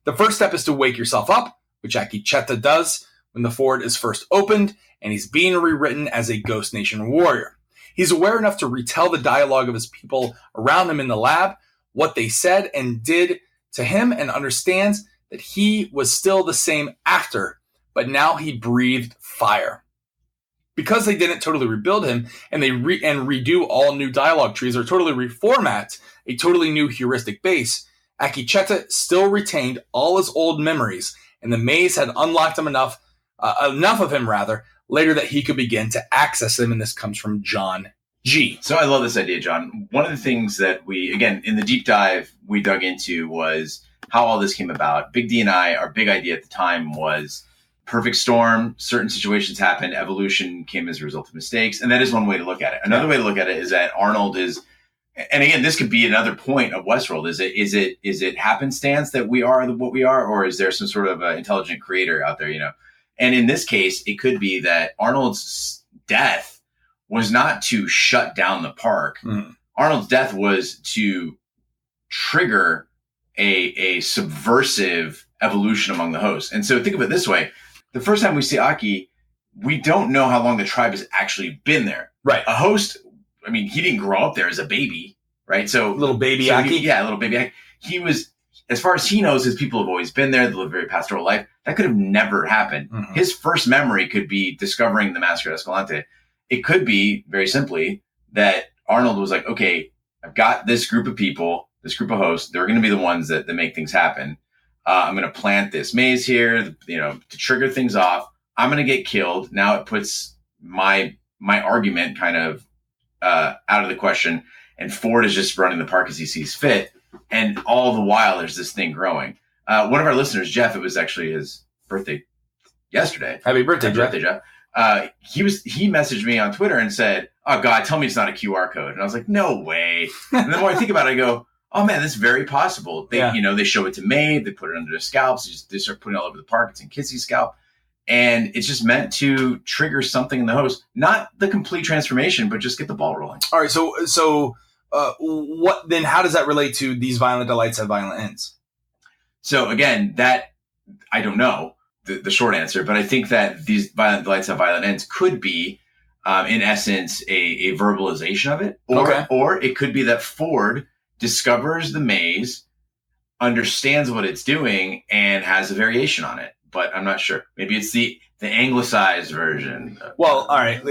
The first step is to wake yourself up, which Akecheta does when the Ford is first opened, and he's being rewritten as a Ghost Nation warrior. He's aware enough to retell the dialogue of his people around him in the lab, what they said and did to him, and understands that he was still the same after, but now he breathed fire. Because they didn't totally rebuild him, and they redo all new dialogue trees or totally reformat a totally new heuristic base, Akecheta still retained all his old memories, and the maze had unlocked him enough of him, later that he could begin to access them. And this comes from John G. So I love this idea, John. One of the things that we, again, in the deep dive we dug into was how all this came about. Big D and I, our big idea at the time was perfect storm. Certain situations happened. Evolution came as a result of mistakes. And that is one way to look at it. Another way to look at it is that Arnold is, and again, this could be another point of Westworld. Is it happenstance that we are what we are, or is there some sort of intelligent creator out there, you know? And in this case, it could be that Arnold's death was not to shut down the park. Mm. Arnold's death was to trigger a subversive evolution among the hosts. And so think of it this way. The first time we see Aki, we don't know how long the tribe has actually been there. Right. A host, I mean, he didn't grow up there as a baby, right? So Little baby Aki? Little baby Aki. He was, as far as he knows, his people have always been there. They live a very pastoral life. That could have never happened. Mhm. His first memory could be discovering the Massacre at Escalante. It could be, very simply, that Arnold was like, okay, I've got this group of people, this group of hosts. They're going to be the ones that make things happen. I'm going to plant this maze here, you know, to trigger things off. I'm going to get killed. Now it puts my argument kind of out of the question. And Ford is just running the park as he sees fit. And all the while, there's this thing growing. One of our listeners, Jeff, it was actually his birthday yesterday. Happy birthday, Jeff. He messaged me on Twitter and said, "Oh God, tell me it's not a QR code." And I was like, "No way." And the more I think about it, I go, "Oh man, that's very possible." They show it to Maeve, they put it under their scalps, they start putting it all over the park. It's in Kissy's scalp, and it's just meant to trigger something in the host, not the complete transformation, but just get the ball rolling. All right, so what then? How does that relate to these violent delights have violent ends? So again, that I don't know the short answer, but I think that these violent delights have violent ends could be, in essence, a verbalization of it, or it could be that Ford discovers the maze, understands what it's doing, and has a variation on it. But I'm not sure. Maybe it's the anglicized version. Well, all right,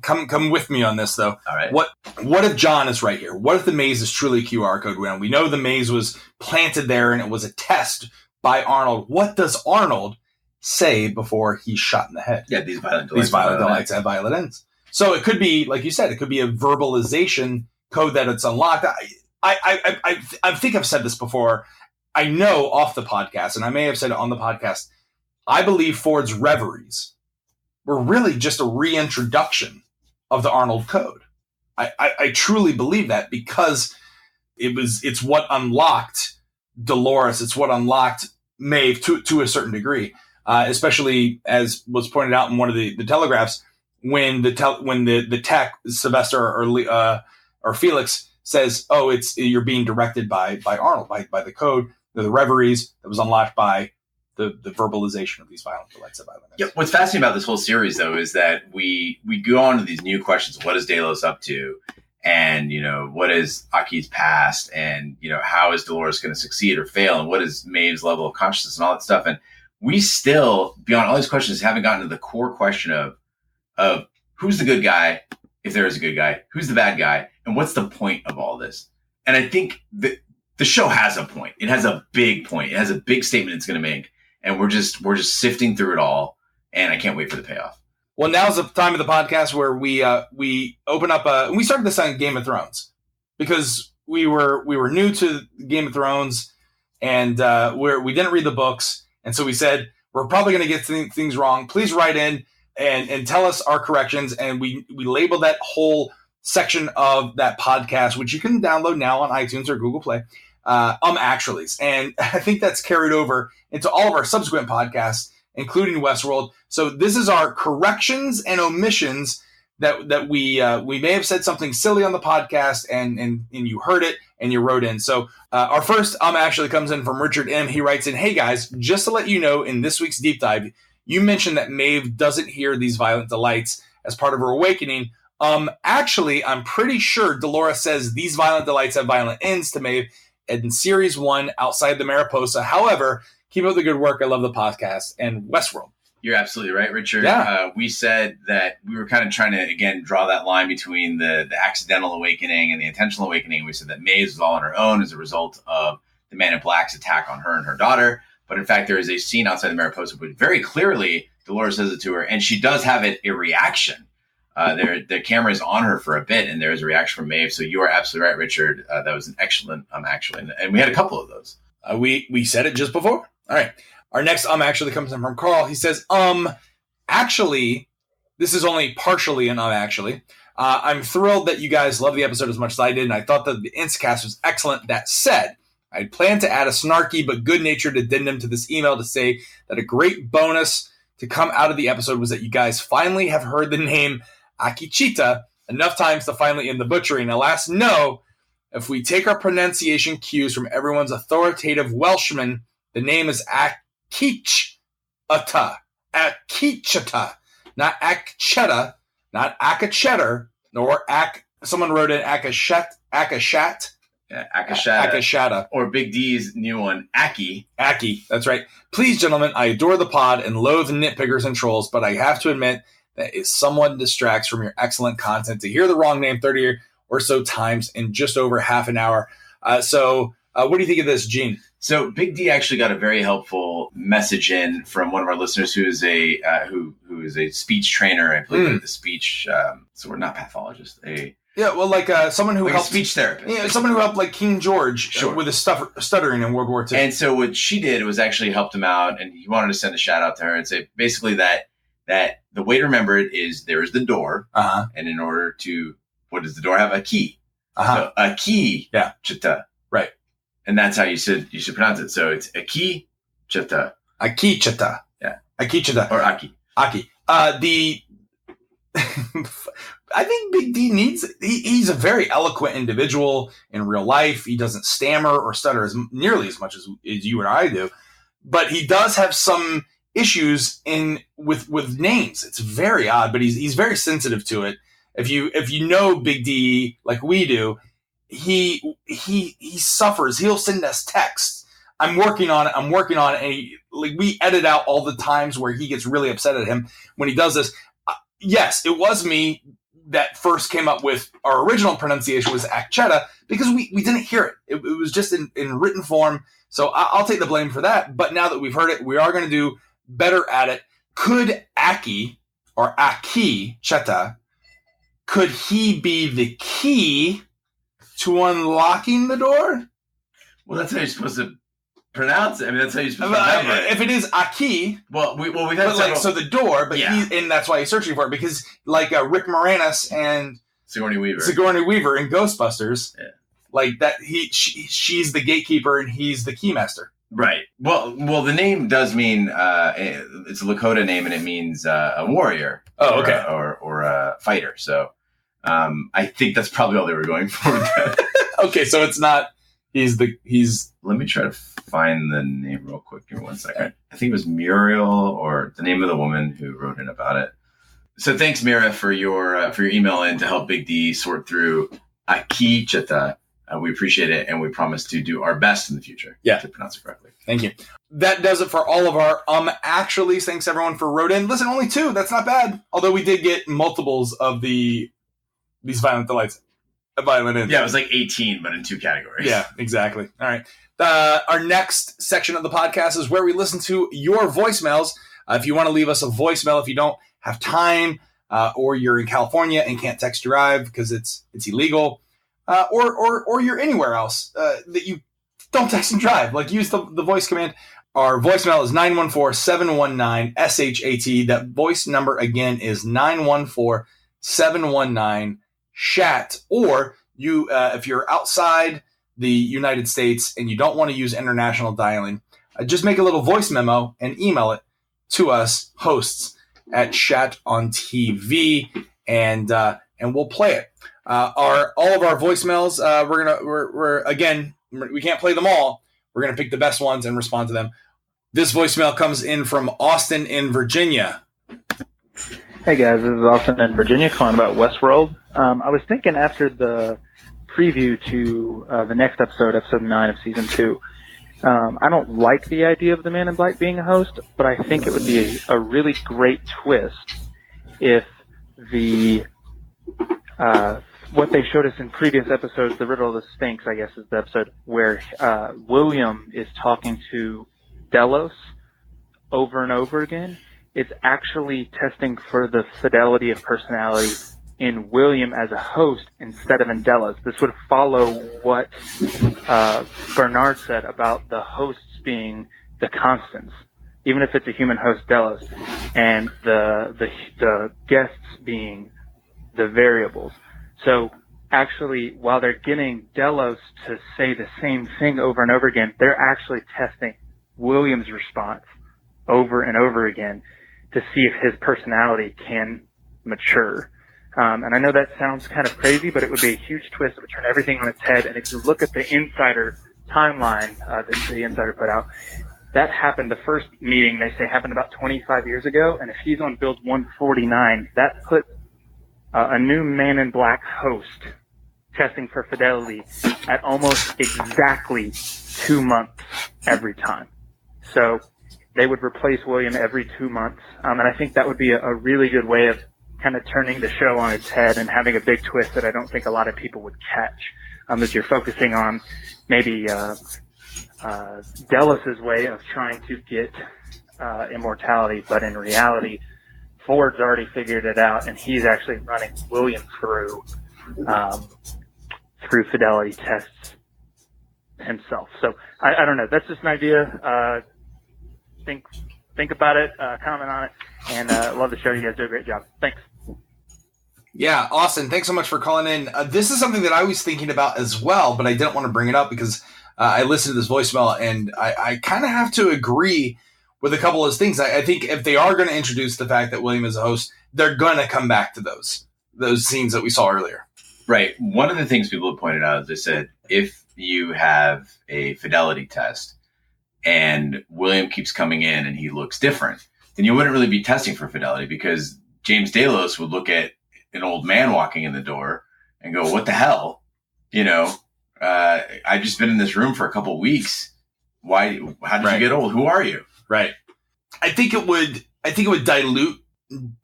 come with me on this though. All right. What if John is right here? What if the maze is truly a QR code? We know the maze was planted there and it was a test by Arnold. What does Arnold say before he's shot in the head? Yeah, these violent delights have violent ends. So it could be, like you said, it could be a verbalization code that it's unlocked. I think I've said this before. I know off the podcast, and I may have said it on the podcast, I believe Ford's reveries were really just a reintroduction of the Arnold code. I truly believe that, because it's what unlocked Dolores. It's what unlocked Maeve to a certain degree, especially as was pointed out in one of the telegraphs, when the tech Sylvester or Felix says, "Oh, you're being directed by Arnold, by the code, the reveries that was unlocked by the verbalization of these violent delights of violence." Yeah, what's fascinating about this whole series, though, is that we go on to these new questions. What is Delos up to? And, what is Aki's past? And, how is Dolores going to succeed or fail? And what is Maeve's level of consciousness and all that stuff? And we still, beyond all these questions, haven't gotten to the core question of who's the good guy, if there is a good guy, who's the bad guy, and what's the point of all this? And I think the show has a point. It has a big point. It has a big statement it's going to make. And we're just sifting through it all. And I can't wait for the payoff. Well, now's the time of the podcast where we open up. We started this on Game of Thrones because we were new to Game of Thrones, and we didn't read the books, and so we said we're probably going to get things wrong. Please write in and tell us our corrections, and we labeled that whole section of that podcast, which you can download now on iTunes or Google Play. Actuallys, and I think that's carried over into all of our subsequent podcasts, including Westworld. So this is our corrections and omissions that we may have said something silly on the podcast, and you heard it and you wrote in. So our first actually comes in from Richard M. He writes in, "Hey guys, just to let you know, in this week's deep dive, you mentioned that Maeve doesn't hear these violent delights as part of her awakening. Actually, I'm pretty sure Dolores says these violent delights have violent ends to Maeve in series 1 outside the Mariposa. However, keep up the good work. I love the podcast and Westworld." You're absolutely right, Richard. Yeah. We said that we were kind of trying to, again, draw that line between the accidental awakening and the intentional awakening. We said that Maeve was all on her own as a result of the Man in Black's attack on her and her daughter. But in fact, there is a scene outside the Mariposa which very clearly Dolores says it to her, and she does have a reaction. The camera is on her for a bit, and there is a reaction from Maeve. So you are absolutely right, Richard. That was an excellent actually, and we had a couple of those. We said it just before. All right. Our next actually comes in from Carl. He says, actually, this is only partially an actually. I'm thrilled that you guys love the episode as much as I did, and I thought that the Instacast was excellent. That said, I'd planned to add a snarky but good-natured addendum to this email to say that a great bonus to come out of the episode was that you guys finally have heard the name Akecheta enough times to finally end the butchering. Alas, no. If we take our pronunciation cues from everyone's authoritative Welshman, the name is Akecheta. Akecheta. Not Akecheta, not Akecheta, nor someone wrote in Akechet. Yeah, Akecheta. Or Big D's new one, Aki. That's right. Please, gentlemen, I adore the pod and loathe nitpickers and trolls, but I have to admit that it somewhat distracts from your excellent content to hear the wrong name 30 or so times in just over half an hour. So what do you think of this, Gene? So Big D actually got a very helpful message in from one of our listeners who is a speech trainer. I believe at the speech. So we're not pathologists. Someone who helped speech therapist. Yeah, someone who helped like King George with his stuttering in World War II. And so what she did was actually helped him out, and he wanted to send a shout out to her and say basically that the way to remember it is there is the door, and in order to what does the door have? A key. So a key. Yeah. Chita. Right. And that's how you should pronounce it. So it's Akecheta. Akecheta. Yeah. Akecheta. Or Aki. I think Big D he's a very eloquent individual in real life. He doesn't stammer or stutter nearly as much as you and I do. But he does have some issues with names. It's very odd, but he's very sensitive to it. If you know Big D like we do, he suffers. He'll send us texts. I'm working on it. And we edit out all the times where he gets really upset at him when he does this. Yes, it was me that first came up with our original pronunciation was Akecheta because we didn't hear it. It was just in written form. So I'll take the blame for that. But now that we've heard it, we are going to do better at it. Could Aki or Akecheta, could he be the key to unlocking the door? Well, that's how you're supposed to pronounce it. I mean, that's how you're supposed to remember it. If it is Aki, we've had so the door, but and that's why he's searching for it because Rick Moranis and Sigourney Weaver in Ghostbusters, like that she's the gatekeeper and he's the keymaster. Right. Well, the name does mean it's a Lakota name and it means a warrior. Oh, okay. Or a fighter. So I think that's probably all they were going for. Okay, so it's not. He's. Let me try to find the name real quick. Give me 1 second. I think it was Muriel or the name of the woman who wrote in about it. So thanks, Mira, for your email in to help Big D sort through Akecheta. We appreciate it, and we promise to do our best in the future to pronounce it correctly. Thank you. That does it for all of our actually. Thanks everyone for wrote in. Listen, only 2. That's not bad. Although we did get multiples of these violent delights. Violent ends. Yeah, it was like 18, but in 2 categories. Yeah, exactly. All right. Our next section of the podcast is where we listen to your voicemails. If you want to leave us a voicemail, if you don't have time, or you're in California and can't text drive because it's illegal, or you're anywhere else that you don't text and drive, like use the voice command. Our voicemail is 914-719-SHAT. That voice number again is 914-719-SHAT. Or you, if you're outside the United States and you don't want to use international dialing, just make a little voice memo and email it to us, hosts at Shat on TV, and we'll play it. All of our voicemails, we can't play them all. We're gonna pick the best ones and respond to them. This voicemail comes in from Austin in Virginia. Hey guys, this is Austin in Virginia calling about Westworld. I was thinking after the preview to the next episode 9 of season 2, I don't like the idea of the Man in Black being a host, but I think it would be a really great twist if the what they showed us in previous episodes, The Riddle of the Sphinx, I guess, is the episode where William is talking to Delos over and over again, it's actually testing for the fidelity of personality in William as a host instead of in Delos. This would follow what Bernard said about the hosts being the constants, even if it's a human host, Delos, and the guests being the variables. So actually, while they're getting Delos to say the same thing over and over again, they're actually testing William's response over and over again to see if his personality can mature. And I know that sounds kind of crazy, but it would be a huge twist. It would turn everything on its head. And if you look at the Insider timeline that the Insider put out, that happened, the first meeting, they say, happened about 25 years ago. And if he's on build 149, that puts a new Man in Black host testing for fidelity at almost exactly 2 months every time. So they would replace William every 2 months. And I think that would be a really good way of kind of turning the show on its head and having a big twist that I don't think a lot of people would catch. As you're focusing on maybe Delos's way of trying to get immortality, but in reality, Ford's already figured it out, and he's actually running William through fidelity tests himself. So I don't know. That's just an idea. Think about it, comment on it, and love the show. You guys do a great job. Thanks. Yeah, Austin, thanks so much for calling in. This is something that I was thinking about as well, but I didn't want to bring it up because I listened to this voicemail, and I kind of have to agree with a couple of those things. I think if they are going to introduce the fact that William is a host, they're going to come back to those scenes that we saw earlier. Right. One of the things people have pointed out is they said, if you have a fidelity test and William keeps coming in and he looks different, then you wouldn't really be testing for fidelity, because James Delos would look at an old man walking in the door and go, what the hell? I've just been in this room for a couple weeks. How did you get old? Who are you? Right. I think it would dilute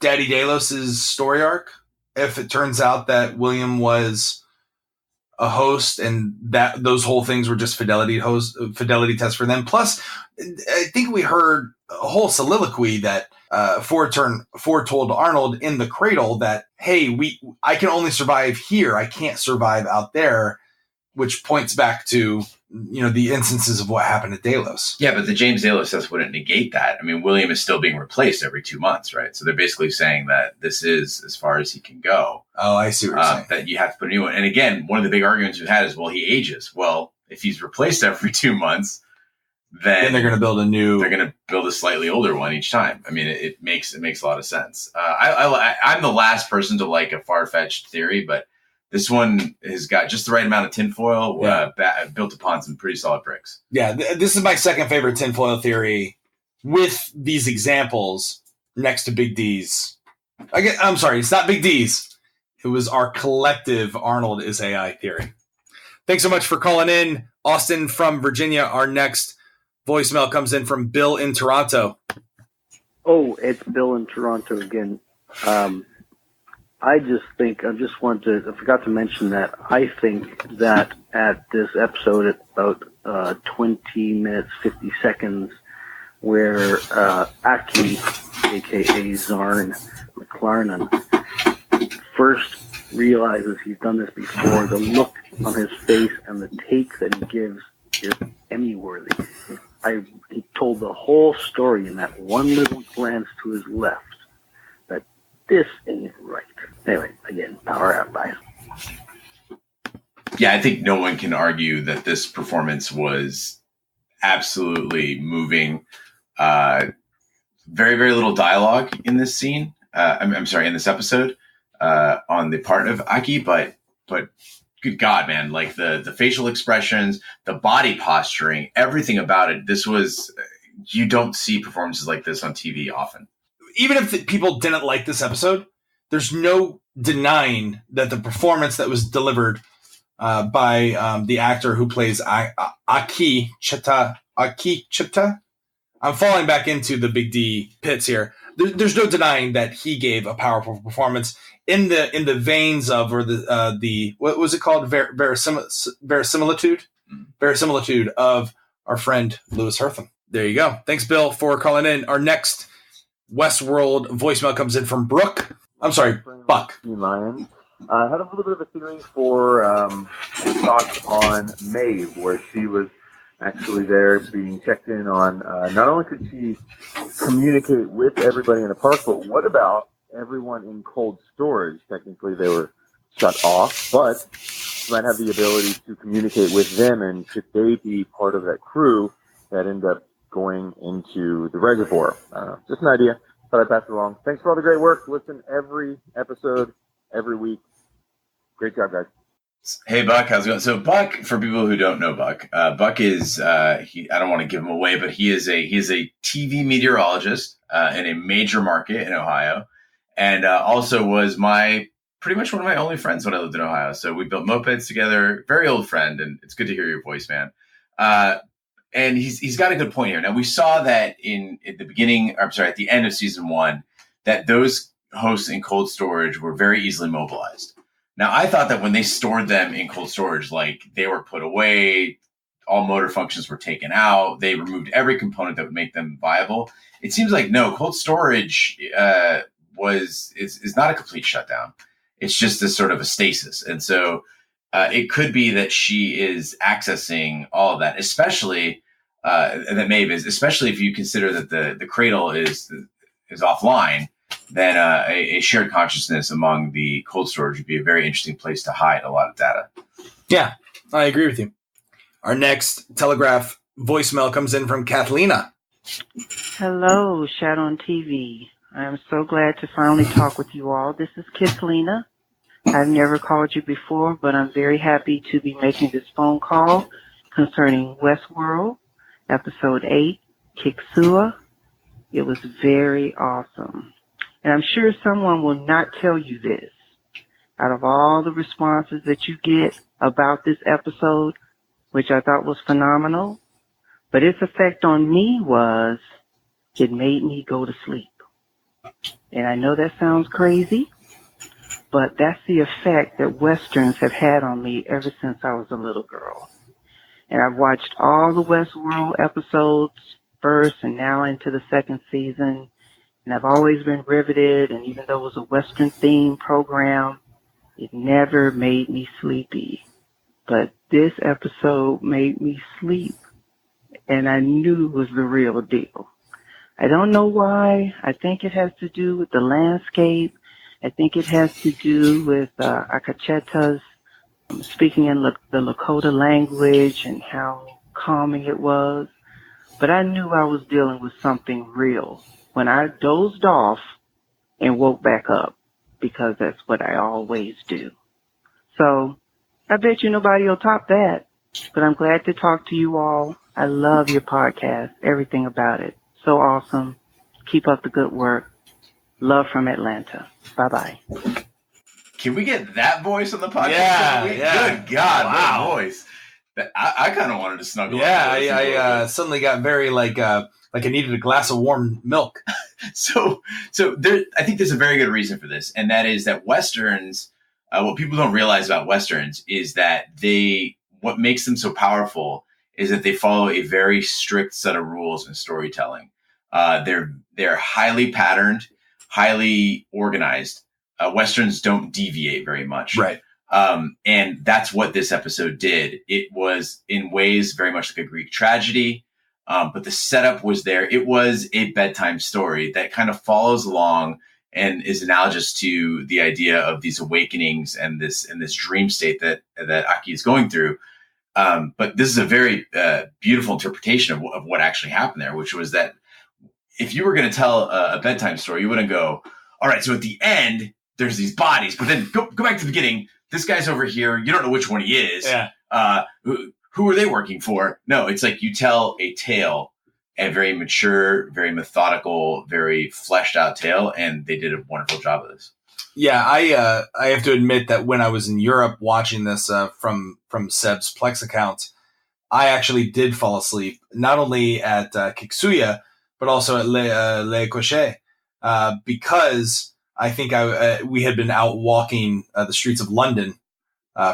Daddy Delos's story arc if it turns out that William was a host and that those whole things were just fidelity tests for them. Plus, I think we heard a whole soliloquy that Ford told Arnold in the cradle that, hey, I can only survive here. I can't survive out there, which points back to, the instances of what happened to Delos. Yeah, but the James Delos test wouldn't negate that. I mean, William is still being replaced every 2 months, right? So they're basically saying that this is as far as he can go. Oh, I see what you're saying. That you have to put a new one. And again, one of the big arguments we've had is, well, he ages. Well, if he's replaced every 2 months, then they're going to build They're going to build a slightly older one each time. I mean, it makes a lot of sense. I'm the last person to like a far-fetched theory, but this one has got just the right amount of tinfoil, built upon some pretty solid bricks. Yeah, this is my second favorite tinfoil theory with these examples next to Big D's. I'm sorry, it's not Big D's. It was our collective Arnold is AI theory. Thanks so much for calling in, Austin from Virginia. Our next voicemail comes in from Bill in Toronto. Oh, it's Bill in Toronto again. I forgot to mention that I think that at this episode at about 20 minutes, 50 seconds, where Aki, a.k.a. Zarn McLarnon, first realizes he's done this before, the look on his face and the take that he gives is Emmy-worthy. He told the whole story in that one little glance to his left. This ain't right. Anyway, again, power out, bye. Yeah, I think no one can argue that this performance was absolutely moving. Very, very little dialogue in this scene. I'm sorry, in this episode on the part of Aki, but good God, man, like the facial expressions, the body posturing, everything about it. You don't see performances like this on TV often. Even if people didn't like this episode, there's no denying that the performance that was delivered by the actor who plays Akecheta. I'm falling back into the Big D pits here. There's no denying that he gave a powerful performance in the veins of, or the what was it called, verisimilitude of our friend Lewis Hertham. There you go. Thanks, Bill, for calling in. Our next Westworld voicemail comes in from Brooke. I'm sorry, Buck. Lions. I had a little bit of a feeling for your thoughts on Maeve, where she was actually there being checked in on. Not only could she communicate with everybody in the park, but what about everyone in cold storage? Technically, they were shut off, but she might have the ability to communicate with them, and could they be part of that crew that end up going into the reservoir? Just an idea. Thought I'd pass it along. Thanks for all the great work. Listen every episode, every week. Great job, guys. Hey, Buck, how's it going? So Buck, for people who don't know Buck, Buck is, I don't want to give him away, but he is a TV meteorologist in a major market in Ohio, and also was pretty much one of my only friends when I lived in Ohio. So we built mopeds together, very old friend, and it's good to hear your voice, man. And he's got a good point here. Now, we saw that at the end of season 1, that those hosts in cold storage were very easily mobilized. Now, I thought that when they stored them in cold storage, like, they were put away, all motor functions were taken out, they removed every component that would make them viable. It seems like, no, cold storage is not a complete shutdown. It's just a sort of a stasis. And so it could be that she is accessing all of that, especially that Maeve is, especially if you consider that the cradle is offline. Then a shared consciousness among the cold storage would be a very interesting place to hide a lot of data. Yeah, I agree with you. Our next telegraph voicemail comes in from Kathleen. Hello, Shat on TV. I am so glad to finally talk with you all. This is Kathleen. I've never called you before, but I'm very happy to be making this phone call concerning Westworld, Episode 8, Kiksuya. It was very awesome. And I'm sure someone will not tell you this. Out of all the responses that you get about this episode, which I thought was phenomenal, but its effect on me was it made me go to sleep. And I know that sounds crazy, but that's the effect that Westerns have had on me ever since I was a little girl. And I've watched all the Westworld episodes first and now into the second season. And I've always been riveted, and even though it was a Western-themed program, it never made me sleepy. But this episode made me sleep, and I knew it was the real deal. I don't know why. I think it has to do with the landscape. I think it has to do with Akecheta's speaking in the Lakota language and how calming it was. But I knew I was dealing with something real when I dozed off and woke back up, because that's what I always do. So I bet you nobody will top that, but I'm glad to talk to you all. I love your podcast, everything about it. So awesome. Keep up the good work. Love from Atlanta. Bye-bye. Can we get that voice on the podcast? Yeah. Good God, wow. What voice. I kind of wanted to snuggle. Yeah, I suddenly got very like I needed a glass of warm milk. So there, I think there's a very good reason for this, and that is that Westerns, what people don't realize about Westerns is that what makes them so powerful is that they follow a very strict set of rules in storytelling. They're highly patterned, highly organized. Westerns don't deviate very much. Right. And that's what this episode did. It was in ways very much like a Greek tragedy. But the setup was there. It was a bedtime story that kind of follows along and is analogous to the idea of these awakenings and this dream state that Aki is going through. But this is a very beautiful interpretation of what actually happened there, which was that if you were going to tell a bedtime story, you wouldn't go, all right, so at the end, there's these bodies, but then go back to the beginning. This guy's over here. You don't know which one he is. Yeah. Who are they working for? No, it's like you tell a tale, a very mature, very methodical, very fleshed out tale, and they did a wonderful job of this. Yeah, I have to admit that when I was in Europe watching this from Seb's Plex account, I actually did fall asleep, not only at Kiksuya, but also at Le Cochet, because I think we had been out walking the streets of London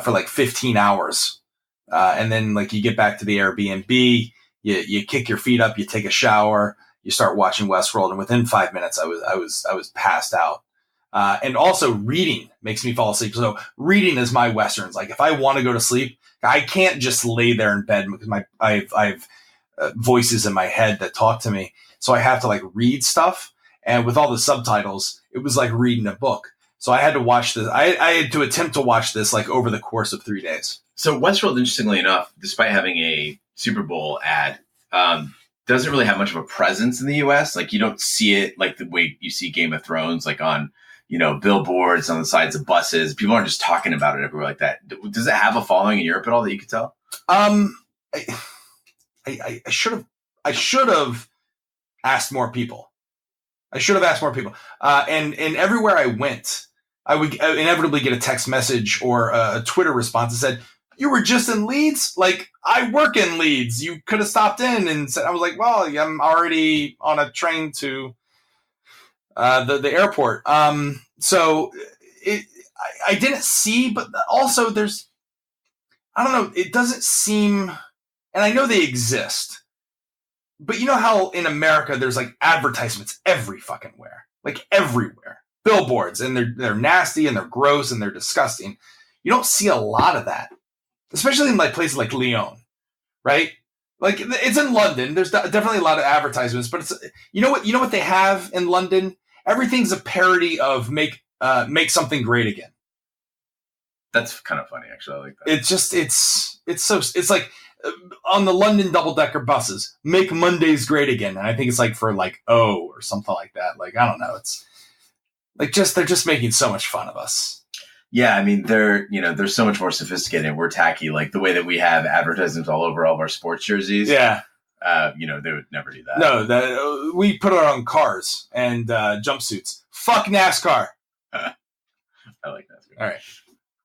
for like 15 hours. And then like you get back to the Airbnb, you kick your feet up, you take a shower, you start watching Westworld, and within 5 minutes, I was passed out. And also reading makes me fall asleep. So reading is my Westerns. Like if I want to go to sleep, I can't just lay there in bed because I've voices in my head that talk to me. So I have to like read stuff. And with all the subtitles, it was like reading a book. So I had to watch this. I had to attempt to watch this like over the course of 3 days. So Westworld, interestingly enough, despite having a Super Bowl ad, doesn't really have much of a presence in the U.S. Like you don't see it like the way you see Game of Thrones, like on, billboards on the sides of buses. People aren't just talking about it everywhere like that. Does it have a following in Europe at all that you could tell? I should have asked more people. And everywhere I went, I would inevitably get a text message or a Twitter response that said, "You were just in Leeds? Like, I work in Leeds. You could have stopped in." And said, I was like, "Well, I'm already on a train to the airport." So I didn't see, but also I don't know, it doesn't seem, and I know they exist, but you know how in America there's like advertisements every fucking where, like everywhere, billboards, and they're nasty and they're gross and they're disgusting. You don't see a lot of that, especially in like places like Lyon, right? Like it's in London. There's definitely a lot of advertisements, but it's you know what they have in London? Everything's a parody of make something great again. That's kind of funny, actually. I like that. It's like on the London double-decker buses, make Mondays great again. And I think it's like for like or something like that. Like, I don't know. It's like they're just making so much fun of us. Yeah, I mean, they're so much more sophisticated and we're tacky. Like the way that we have advertisements all over all of our sports jerseys. Yeah. They would never do that. No, we put it on cars and jumpsuits. Fuck NASCAR. I like NASCAR.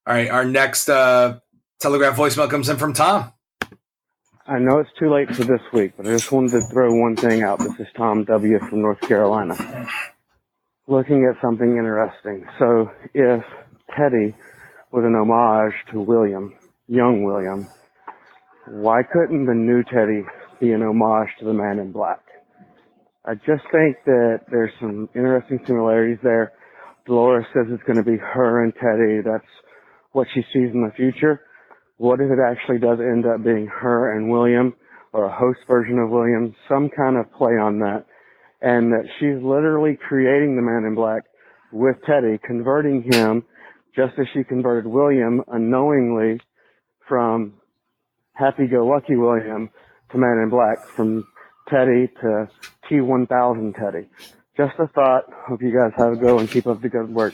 All right. Our next Telegraph voicemail comes in from Tom. I know it's too late for this week, but I just wanted to throw one thing out. This is Tom W. from North Carolina. Looking at something interesting. So if Teddy was an homage to William, young William, why couldn't the new Teddy be an homage to the Man in Black? I just think that there's some interesting similarities there. Dolores says it's going to be her and Teddy. That's what she sees in the future. What if it actually does end up being her and William, or a host version of William, some kind of play on that, and that she's literally creating the Man in Black with Teddy, converting him just as she converted William unknowingly from happy-go-lucky William to Man in Black, from Teddy to T-1000 Teddy. Just a thought. Hope you guys have a go and keep up the good work.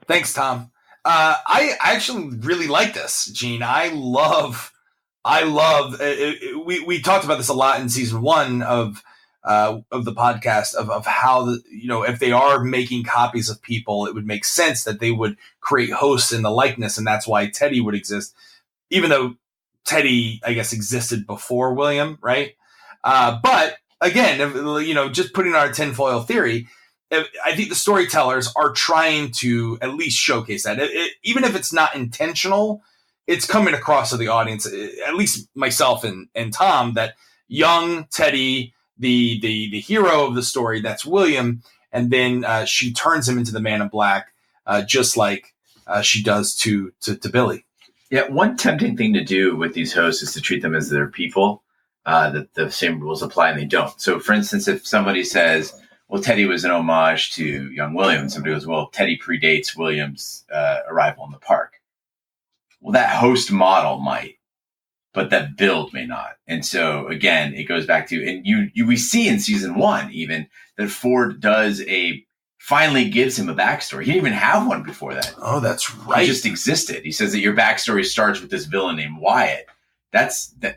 Thanks, Tom. I actually really like this, Gene. I love. We talked about this a lot in season 1 of the podcast of how if they are making copies of people, it would make sense that they would create hosts in the likeness, and that's why Teddy would exist, even though Teddy, I guess, existed before William, right? But again, just putting our tinfoil theory, I think the storytellers are trying to at least showcase that. Even if it's not intentional, it's coming across to the audience, at least myself and Tom, that young Teddy, the hero of the story, that's William, and then she turns him into the Man in Black, just like she does to Billy. Yeah, one tempting thing to do with these hosts is to treat them as their people, that the same rules apply, and they don't. So, for instance, if somebody says, well, Teddy was an homage to young William, and somebody goes, well, Teddy predates William's arrival in the park. Well, that host model might, but that build may not. And so, again, it goes back to, and we see in season 1 even that Ford finally gives him a backstory. He didn't even have one before that. Oh, that's right. He just existed. He says that your backstory starts with this villain named Wyatt.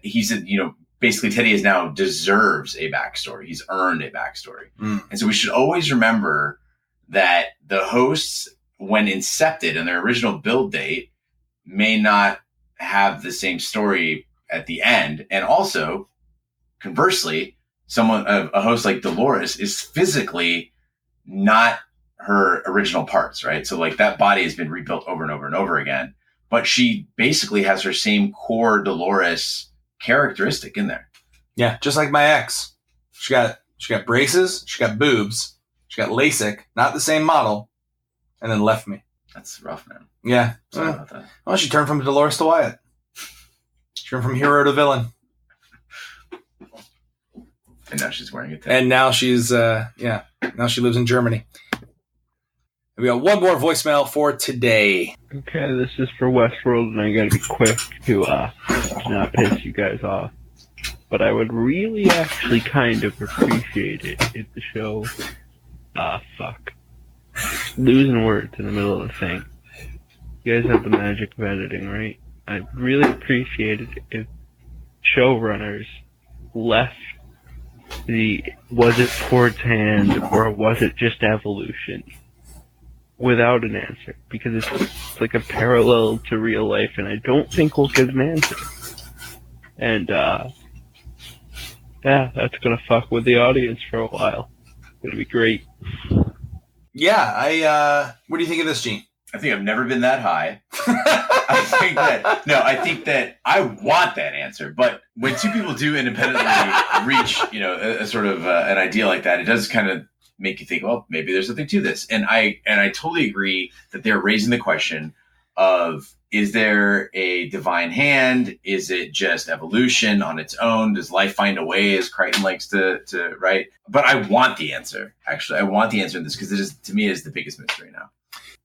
He said, basically Teddy now deserves a backstory. He's earned a backstory. And so we should always remember that the hosts, when incepted in their original build date, may not have the same story at the end. And also, conversely, a host like Dolores is physically not her original parts, right? So like that body has been rebuilt over and over and over again, but she basically has her same core Dolores characteristic in there. Yeah, just like my ex. She got braces. She got boobs. She got LASIK, not the same model, and then left me. That's rough, man. Yeah. Sorry about that. Well, she turned from Dolores to Wyatt. She turned from hero to villain. And now she's wearing it. And now she's, now she lives in Germany. We got one more voicemail for today. Okay, this is for Westworld, and I gotta be quick to not piss you guys off. But I would really actually kind of appreciate it if the show, losing words in the middle of the thing. You guys have the magic of editing, right? I'd really appreciate it if showrunners left was it towards hand or was it just evolution without an answer, because it's like a parallel to real life, and I don't think we'll get an answer. And that's gonna fuck with the audience for a while. It's gonna be great. Yeah, what do you think of this, Gene? I think I've never been that high. I think that I want that answer. But when two people do independently reach, a sort of an idea like that, it does kind of make you think, well, maybe there's something to this. And I totally agree that they're raising the question of, is there a divine hand? Is it just evolution on its own? Does life find a way, as Crichton likes to write? But I want the answer. Actually, I want the answer in this, because it is, to me, is the biggest mystery now.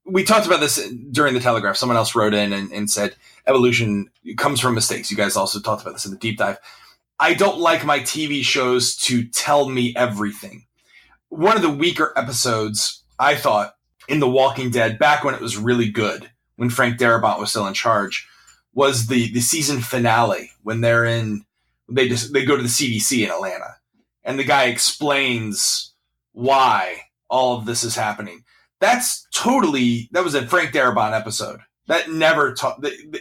We talked about this during the Telegraph. Someone else wrote in and said evolution comes from mistakes. You guys also talked about this in the deep dive. I don't like my TV shows to tell me everything. One of the weaker episodes, I thought, in The Walking Dead, back when it was really good, when Frank Darabont was still in charge, was the season finale, when they go to the CDC in Atlanta, and the guy explains why all of this is happening. That was a Frank Darabont episode. That never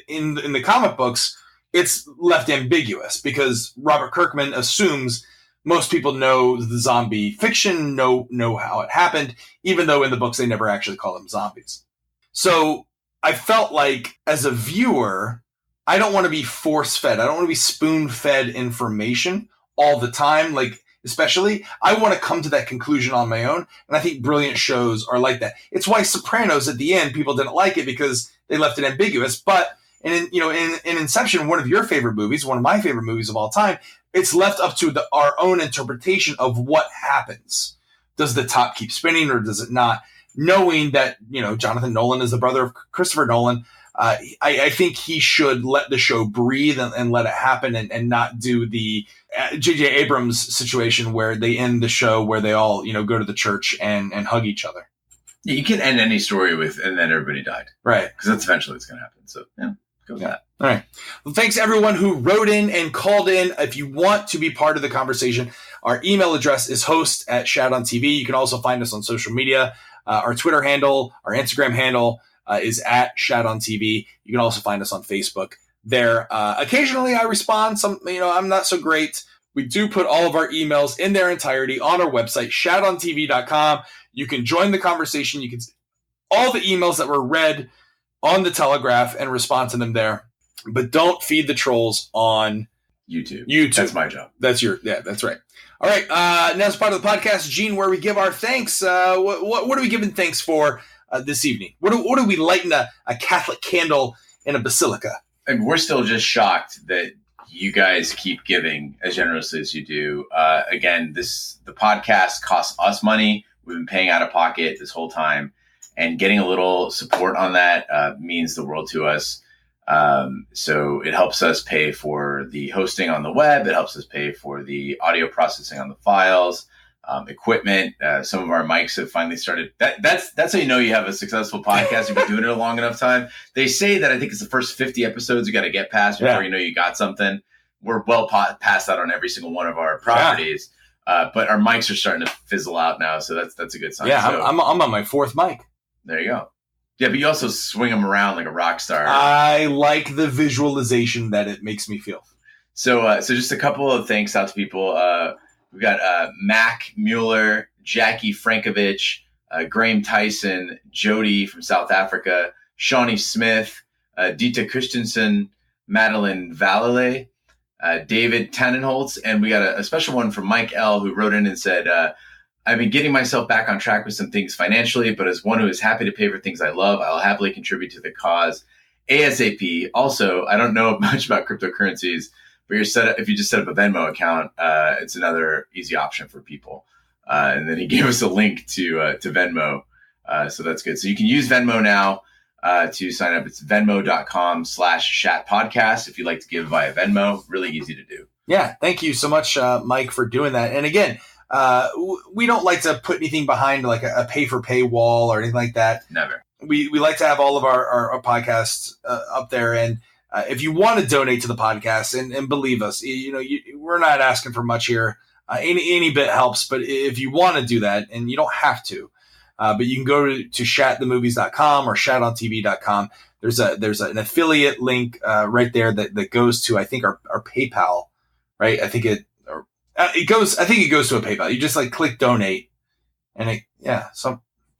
in the comic books, it's left ambiguous, because Robert Kirkman assumes most people know the zombie fiction, know how it happened, even though in the books they never actually call them zombies. So I felt like, as a viewer, I don't want to be force-fed. I don't want to be spoon-fed information all the time. Like, especially, I want to come to that conclusion on my own. And I think brilliant shows are like that. It's why Sopranos, at the end, people didn't like it, because they left it ambiguous. But in Inception, one of your favorite movies, one of my favorite movies of all time, it's left up to our own interpretation of what happens. Does the top keep spinning, or does it not? Knowing that, Jonathan Nolan is the brother of Christopher Nolan, I think he should let the show breathe and let it happen, and not do the J.J. Abrams situation where they end the show where they all, go to the church and hug each other. Yeah, you can end any story with, and then everybody died. Right. Because that's eventually what's going to happen. So, yeah, go with that. All right. Well, thanks everyone who wrote in and called in. If you want to be part of the conversation, our email address is host@ShatOnTV. You can also find us on social media. Our Twitter handle, our Instagram handle is @ShatOnTV. You can also find us on Facebook. There, occasionally I respond. I'm not so great. We do put all of our emails in their entirety on our website, shatontv.com. You can join the conversation. You can see all the emails that were read on the Telegraph and respond to them there. But don't feed the trolls on YouTube. That's my job. That's right. All right. Now, as part of the podcast, Gene, where we give our thanks. What are we giving thanks for this evening? What do we lighten a Catholic candle in a basilica? And we're still just shocked that you guys keep giving as generously as you do. Again, the podcast costs us money. We've been paying out of pocket this whole time, and getting a little support on that means the world to us. So it helps us pay for the hosting on the web. It helps us pay for the audio processing on the files, equipment. Some of our mics have finally started. That's how you know you have a successful podcast. You've been doing it a long enough time. They say that I think it's the first 50 episodes you got to get past before you know you got something. We're well past that on every single one of our properties. But our mics are starting to fizzle out now, so that's a good sign. Yeah, so, I'm on my fourth mic. There you go. Yeah, but you also swing them around like a rock star. I like the visualization that it makes me feel. So just a couple of thanks out to people. We've got Mac Mueller, Jackie Frankovich, Graham Tyson, Jody from South Africa, Shawnee Smith, Dita Christensen, Madeline Valale, David Tannenholtz, and we got a special one from Mike L, who wrote in and said, I've been getting myself back on track with some things financially, but as one who is happy to pay for things I love, I'll happily contribute to the cause ASAP. Also, I don't know much about cryptocurrencies, but if you just set up a Venmo account, it's another easy option for people. And then he gave us a link to Venmo. So that's good. So you can use Venmo now to sign up. It's venmo.com/Shat podcast if you'd like to give via Venmo. Really easy to do. Yeah. Thank you so much, Mike, for doing that. And again, we don't like to put anything behind like a pay for pay wall or anything like that. Never. We like to have all of our podcasts up there. And if you want to donate to the podcast, and believe us, we're not asking for much here. Any bit helps. But if you want to do that, and you don't have to, but you can go to shatthemovies.com or shatontv.com. There's an affiliate link right there that goes to, I think, our PayPal, right? I think it goes to a PayPal. You just like click donate, and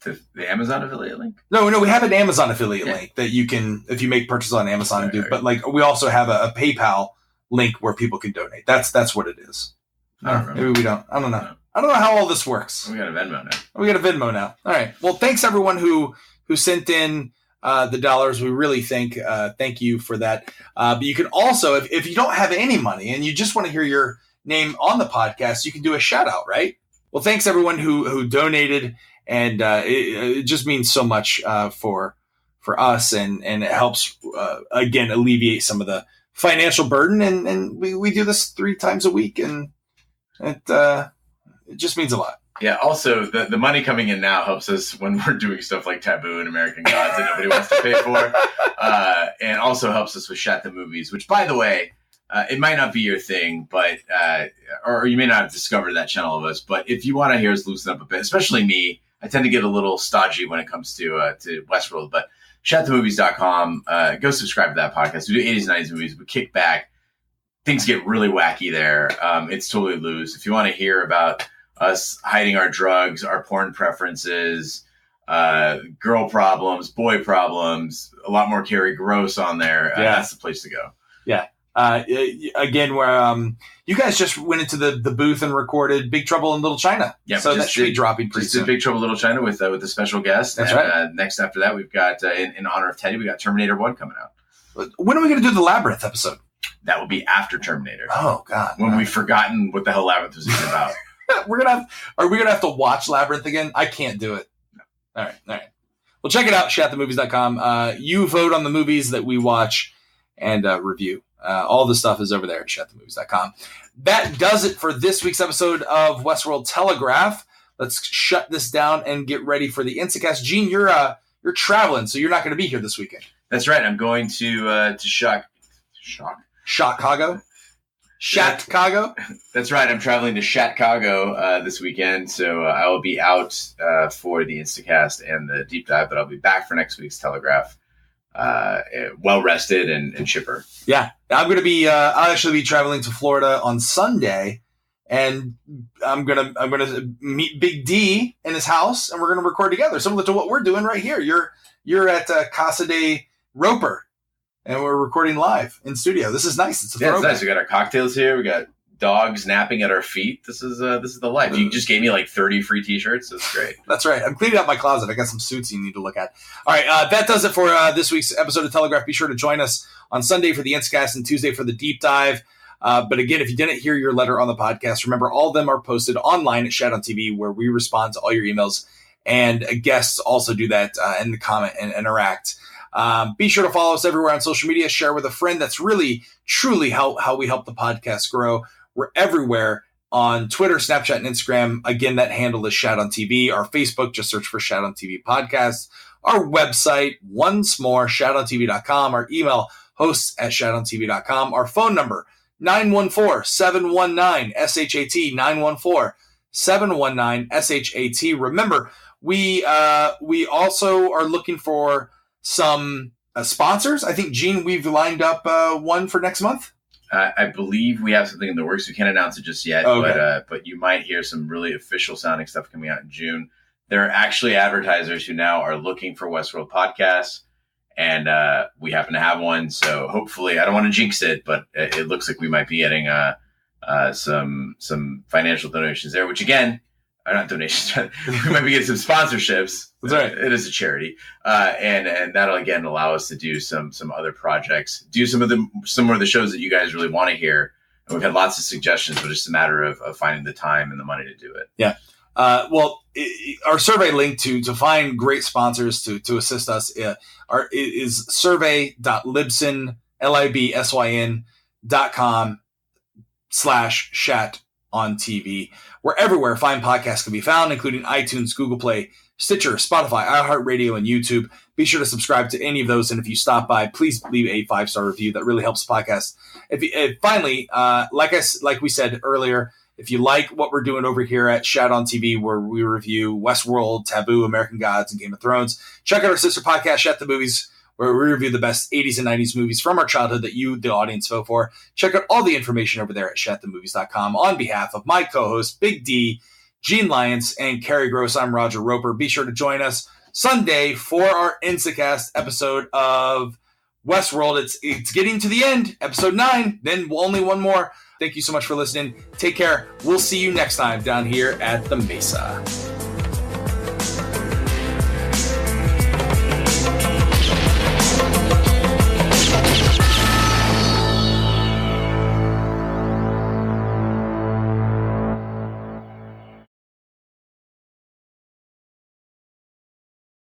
the Amazon affiliate link? No, we have an Amazon affiliate link that you can, if you make purchases on Amazon, and do. But like we also have a PayPal link where people can donate. That's what it is. Maybe we don't. I don't know. I don't know how all this works. We got a Venmo now. All right. Well, thanks everyone who sent in the dollars. We really thank you for that. But you can also, if you don't have any money and you just want to hear your name on the podcast, you can do a shout out, right? Well, thanks everyone who donated, and it just means so much for us, and it helps again alleviate some of the financial burden, and we do this 3 times a week, and it just means a lot. Yeah. Also, the money coming in now helps us when we're doing stuff like Taboo and American Gods that nobody wants to pay for, and also helps us with Shat the Movies, which, by the way, it might not be your thing, but or you may not have discovered that channel of us. But if you want to hear us loosen up a bit, especially me, I tend to get a little stodgy when it comes to Westworld. But shatthemovies.com, go subscribe to that podcast. We do 80s and 90s movies. We kick back. Things get really wacky there. It's totally loose. If you want to hear about us hiding our drugs, our porn preferences, girl problems, boy problems, a lot more Carrie Gross on there. That's the place to go. Yeah. Again, where you guys just went into the booth and recorded Big Trouble in Little China. Yeah, so that should be dropping pretty soon. Big Trouble in Little China with a special guest. That's right. Next after that, we've got, in honor of Teddy, we got Terminator 1 coming out. When are we going to do the Labyrinth episode? That will be after Terminator. Oh, God. When we've forgotten what the hell Labyrinth was even about. Are we gonna have to watch Labyrinth again? I can't do it. No. All right. Well, check it out, shatthemovies.com. You vote on the movies that we watch and review. All the stuff is over there at shatthemovies.com. That does it for this week's episode of Westworld Telegraph. Let's shut this down and get ready for the Instacast. Gene, you're traveling, so you're not going to be here this weekend. That's right. I'm going to Chicago. Chicago. That's right. I'm traveling to Chicago this weekend, so I will be out for the Instacast and the deep dive, but I'll be back for next week's Telegraph, well rested and chipper. Yeah, I'm going to be. I'll actually be traveling to Florida on Sunday, and I'm gonna meet Big D in his house, and we're gonna record together, similar to what we're doing right here. You're at Casa de Roper. And we're recording live in studio. This is nice. It's nice. We got our cocktails here. We got dogs napping at our feet. This is the life. You just gave me like 30 free T-shirts. That's great. That's right. I'm cleaning out my closet. I got some suits you need to look at. All right, that does it for this week's episode of Telegraph. Be sure to join us on Sunday for the Instacast and Tuesday for the deep dive. But again, if you didn't hear your letter on the podcast, remember all of them are posted online at Shat on TV, where we respond to all your emails, and guests also do that in the comment and interact. Be sure to follow us everywhere on social media. Share with a friend. That's really, truly how we help the podcast grow. We're everywhere on Twitter, Snapchat, and Instagram. Again, that handle is Shat on TV. Our Facebook, just search for Shat on TV Podcast. Our website, once more, shatontv.com. Our email, hosts at shatontv.com. Our phone number, 914-719-SHAT, 914-719-SHAT. Remember, we also are looking for some sponsors. I think, Gene, we've lined up one for next month. I believe we have something in the works. We can't announce it just yet, okay. But you might hear some really official sounding stuff coming out in June. There are actually advertisers who now are looking for Westworld podcasts, and we happen to have one. So hopefully, I don't want to jinx it, but it looks like we might be getting some financial donations there, which again, are not donations. We might be getting some sponsorships. That's right. It is a charity, and that'll again allow us to do some other projects, do some of the shows that you guys really want to hear. And we've had lots of suggestions, but it's just a matter of finding the time and the money to do it. Yeah. Our survey link to find great sponsors to assist us is survey.libsyn.com/Shat on TV. We're everywhere fine podcasts can be found, including iTunes, Google Play, Stitcher, Spotify, iHeartRadio, and YouTube. Be sure to subscribe to any of those, and if you stop by, please leave a 5-star review. That really helps the podcast. Finally, like we said earlier, if you like what we're doing over here at Shat on TV, where we review Westworld, Taboo, American Gods, and Game of Thrones, check out our sister podcast, Shat the Movies, where we review the best 80s and 90s movies from our childhood that you, the audience, vote for. Check out all the information over there at shatthemovies.com. On behalf of my co-hosts, Big D, Gene Lyons, and Carrie Gross, I'm Roger Roper. Be sure to join us Sunday for our Instacast episode of Westworld. It's getting to the end, episode 9, then only one more. Thank you so much for listening. Take care. We'll see you next time down here at the Mesa.